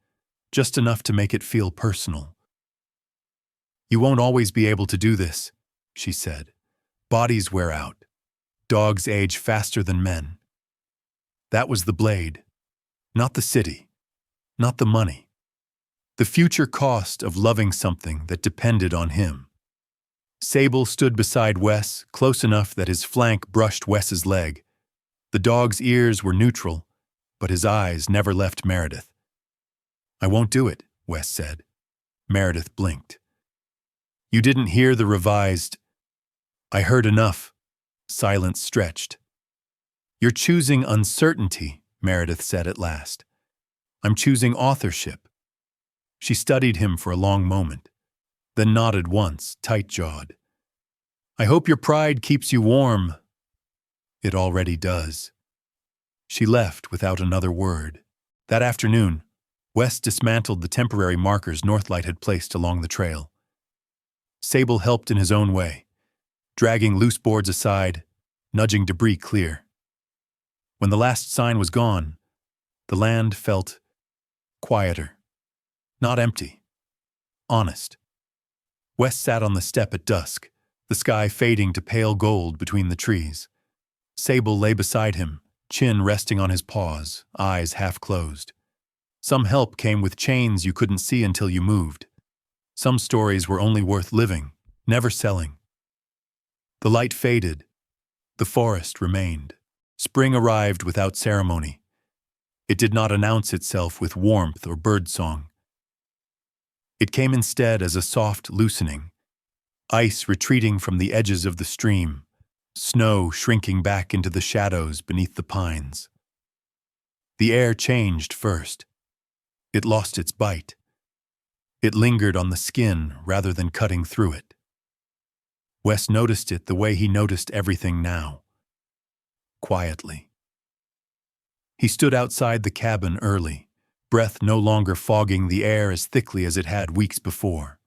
just enough to make it feel personal. "You won't always be able to do this," she said. "Bodies wear out. Dogs age faster than men." That was the blade. Not the city. Not the money. The future cost of loving something that depended on him. Sable stood beside Wes, close enough that his flank brushed Wes's leg. The dog's ears were neutral, but his eyes never left Meredith. "I won't do it," Wes said. Meredith blinked. "You didn't hear the revised—" "I heard enough." Silence stretched. "You're choosing uncertainty," Meredith said at last. "I'm choosing authorship." She studied him for a long moment, then nodded once, tight-jawed. "I hope your pride keeps you warm." "It already does." She left without another word. That afternoon, Wes dismantled the temporary markers Northlight had placed along the trail. Sable helped in his own way, dragging loose boards aside, nudging debris clear. When the last sign was gone, the land felt quieter. Not empty. Honest. Wes sat on the step at dusk, the sky fading to pale gold between the trees. Sable lay beside him, chin resting on his paws, eyes half closed. Some help came with chains you couldn't see until you moved. Some stories were only worth living, never selling. The light faded. The forest remained. Spring arrived without ceremony. It did not announce itself with warmth or birdsong. It came instead as a soft loosening, ice retreating from the edges of the stream, snow shrinking back into the shadows beneath the pines. The air changed first. It lost its bite. It lingered on the skin rather than cutting through it. Wes noticed it the way he noticed everything now. Quietly. He stood outside the cabin early, breath no longer fogging the air as thickly as it had weeks before.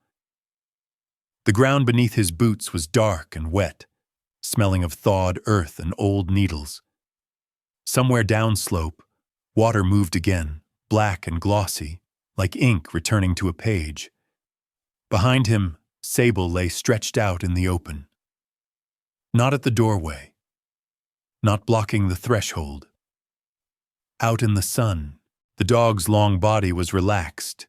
The ground beneath his boots was dark and wet, smelling of thawed earth and old needles. Somewhere downslope, water moved again, black and glossy, like ink returning to a page. Behind him, Sable lay stretched out in the open. Not at the doorway. Not blocking the threshold. Out in the sun, the dog's long body was relaxed,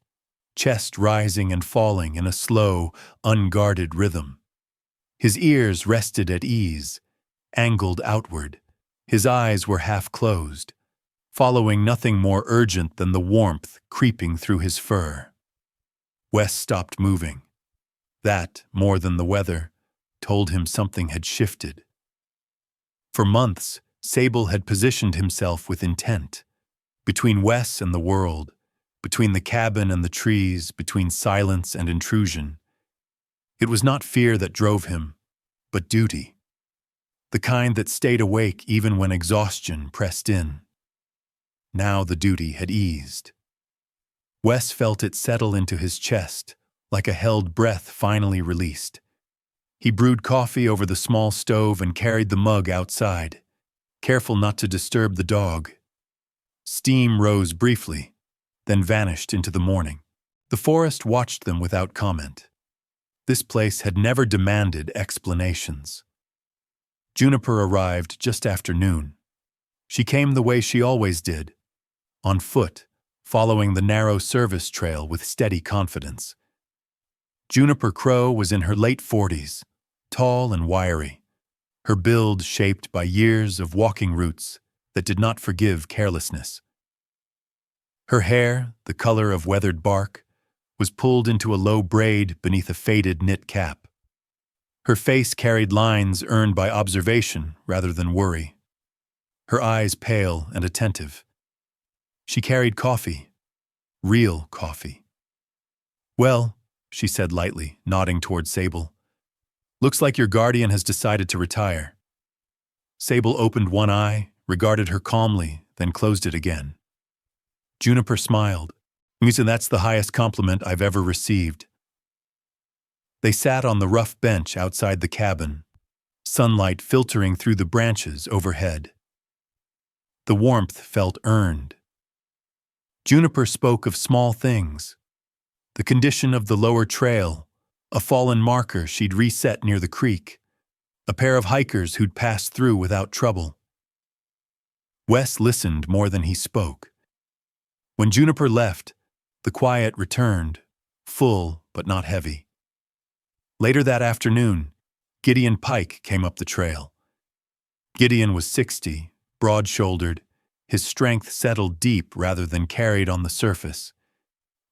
chest rising and falling in a slow, unguarded rhythm. His ears rested at ease, angled outward. His eyes were half closed, following nothing more urgent than the warmth creeping through his fur. Wes stopped moving. That, more than the weather, told him something had shifted. For months, Sable had positioned himself with intent. Between Wes and the world, between the cabin and the trees, between silence and intrusion. It was not fear that drove him, but duty. The kind that stayed awake even when exhaustion pressed in. Now the duty had eased. Wes felt it settle into his chest, like a held breath finally released. He brewed coffee over the small stove and carried the mug outside, careful not to disturb the dog. Steam rose briefly, then vanished into the morning. The forest watched them without comment. This place had never demanded explanations. Juniper arrived just after noon. She came the way she always did, on foot, following the narrow service trail with steady confidence. Juniper Crow was in her late 40s, tall and wiry, her build shaped by years of walking routes that did not forgive carelessness. Her hair, the color of weathered bark, was pulled into a low braid beneath a faded knit cap. Her face carried lines earned by observation rather than worry. Her eyes pale and attentive. She carried coffee, real coffee. "Well," she said lightly, nodding toward Sable. "Looks like your guardian has decided to retire." Sable opened one eye, regarded her calmly, then closed it again. Juniper smiled. "And that's the highest compliment I've ever received." They sat on the rough bench outside the cabin, sunlight filtering through the branches overhead. The warmth felt earned. Juniper spoke of small things. The condition of the lower trail, a fallen marker she'd reset near the creek, a pair of hikers who'd passed through without trouble. Wes listened more than he spoke. When Juniper left, the quiet returned, full but not heavy. Later that afternoon, Gideon Pike came up the trail. Gideon was 60, broad-shouldered, his strength settled deep rather than carried on the surface.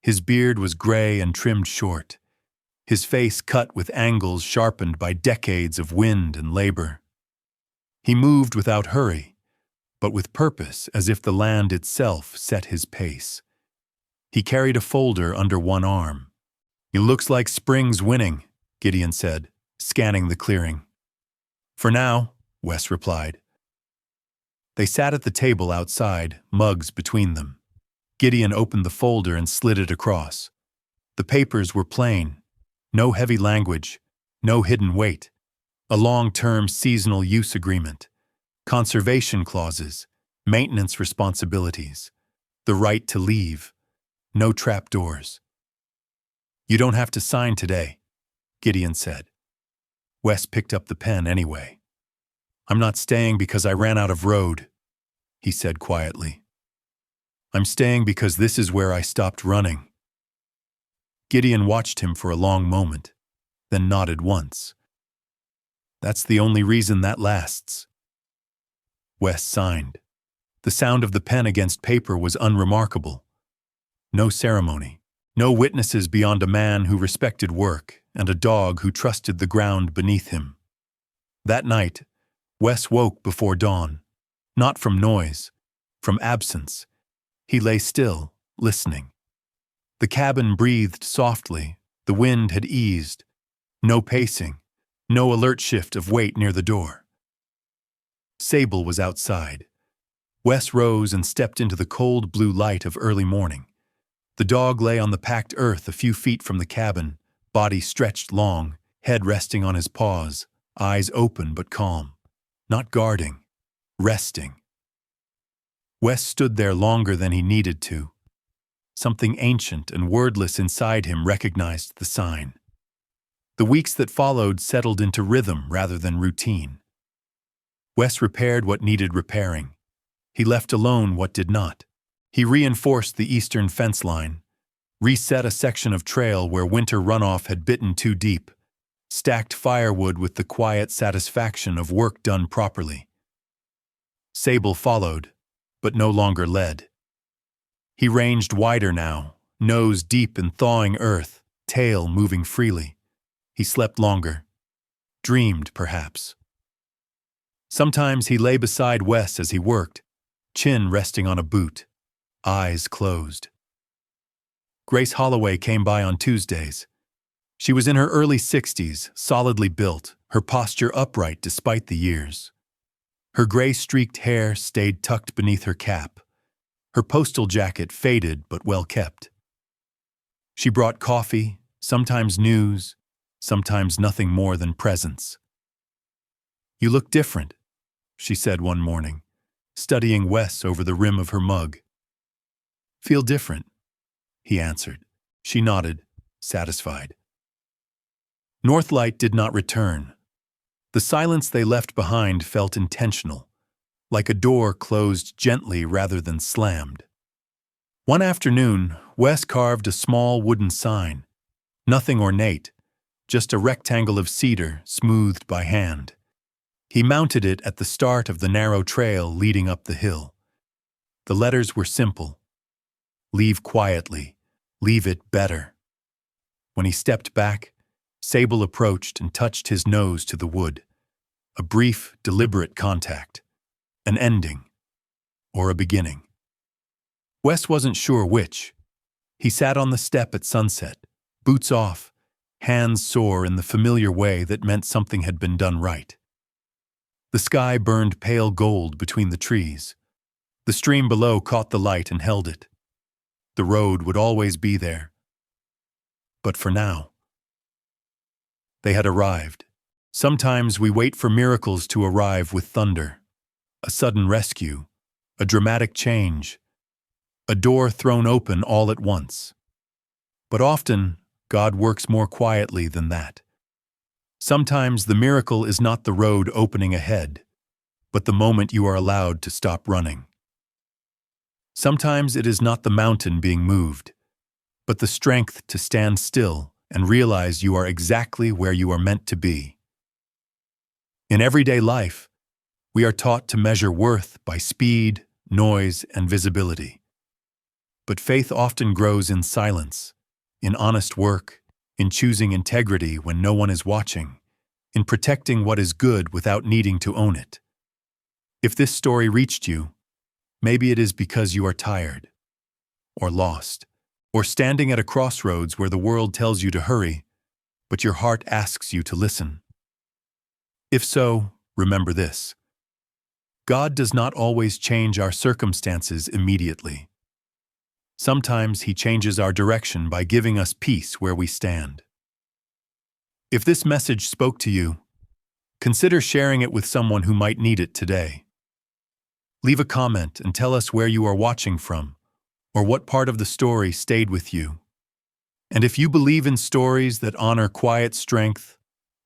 His beard was gray and trimmed short, his face cut with angles sharpened by decades of wind and labor. He moved without hurry, but with purpose, as if the land itself set his pace. He carried a folder under one arm. "It looks like spring's winning," Gideon said, scanning the clearing. "For now," Wes replied. They sat at the table outside, mugs between them. Gideon opened the folder and slid it across. The papers were plain. No heavy language, no hidden weight. A long-term seasonal use agreement. Conservation clauses, maintenance responsibilities, the right to leave, no trapdoors. "You don't have to sign today," Gideon said. Wes picked up the pen anyway. "I'm not staying because I ran out of road," he said quietly. "I'm staying because this is where I stopped running." Gideon watched him for a long moment, then nodded once. "That's the only reason that lasts." Wes signed. The sound of the pen against paper was unremarkable. No ceremony, no witnesses beyond a man who respected work and a dog who trusted the ground beneath him. That night, Wes woke before dawn, not from noise, from absence. He lay still, listening. The cabin breathed softly, the wind had eased. No pacing, no alert shift of weight near the door. Sable was outside. Wes rose and stepped into the cold blue light of early morning. The dog lay on the packed earth a few feet from the cabin, body stretched long, head resting on his paws, eyes open but calm. Not guarding, resting. Wes stood there longer than he needed to. Something ancient and wordless inside him recognized the sign. The weeks that followed settled into rhythm rather than routine. Wes repaired what needed repairing. He left alone what did not. He reinforced the eastern fence line, reset a section of trail where winter runoff had bitten too deep, stacked firewood with the quiet satisfaction of work done properly. Sable followed, but no longer led. He ranged wider now, nose deep in thawing earth, tail moving freely. He slept longer. Dreamed, perhaps. Sometimes he lay beside Wes as he worked, chin resting on a boot, eyes closed. Grace Holloway came by on Tuesdays. She was in her early 60s, solidly built, her posture upright despite the years. Her gray-streaked hair stayed tucked beneath her cap. Her postal jacket faded but well kept. She brought coffee, sometimes news, sometimes nothing more than presence. "You look different," she said one morning, studying Wes over the rim of her mug. "Feel different," he answered. She nodded, satisfied. Northlight did not return. The silence they left behind felt intentional, like a door closed gently rather than slammed. One afternoon, Wes carved a small wooden sign. Nothing ornate, just a rectangle of cedar smoothed by hand. He mounted it at the start of the narrow trail leading up the hill. The letters were simple. "Leave quietly. Leave it better." When he stepped back, Sable approached and touched his nose to the wood. A brief, deliberate contact. An ending. Or a beginning. Wes wasn't sure which. He sat on the step at sunset, boots off, hands sore in the familiar way that meant something had been done right. The sky burned pale gold between the trees. The stream below caught the light and held it. The road would always be there. But for now, they had arrived. Sometimes we wait for miracles to arrive with thunder. A sudden rescue, a dramatic change, a door thrown open all at once. But often, God works more quietly than that. Sometimes the miracle is not the road opening ahead, but the moment you are allowed to stop running. Sometimes it is not the mountain being moved, but the strength to stand still and realize you are exactly where you are meant to be. In everyday life, we are taught to measure worth by speed, noise, and visibility. But faith often grows in silence, in honest work, in choosing integrity when no one is watching, in protecting what is good without needing to own it. If this story reached you, maybe it is because you are tired, or lost, or standing at a crossroads where the world tells you to hurry, but your heart asks you to listen. If so, remember this. God does not always change our circumstances immediately. Sometimes He changes our direction by giving us peace where we stand. If this message spoke to you, consider sharing it with someone who might need it today. Leave a comment and tell us where you are watching from, or what part of the story stayed with you. And if you believe in stories that honor quiet strength,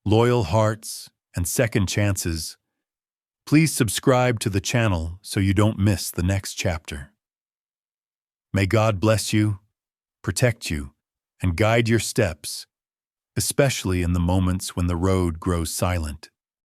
loyal hearts, and second chances, please subscribe to the channel so you don't miss the next chapter. May God bless you, protect you, and guide your steps, especially in the moments when the road grows silent.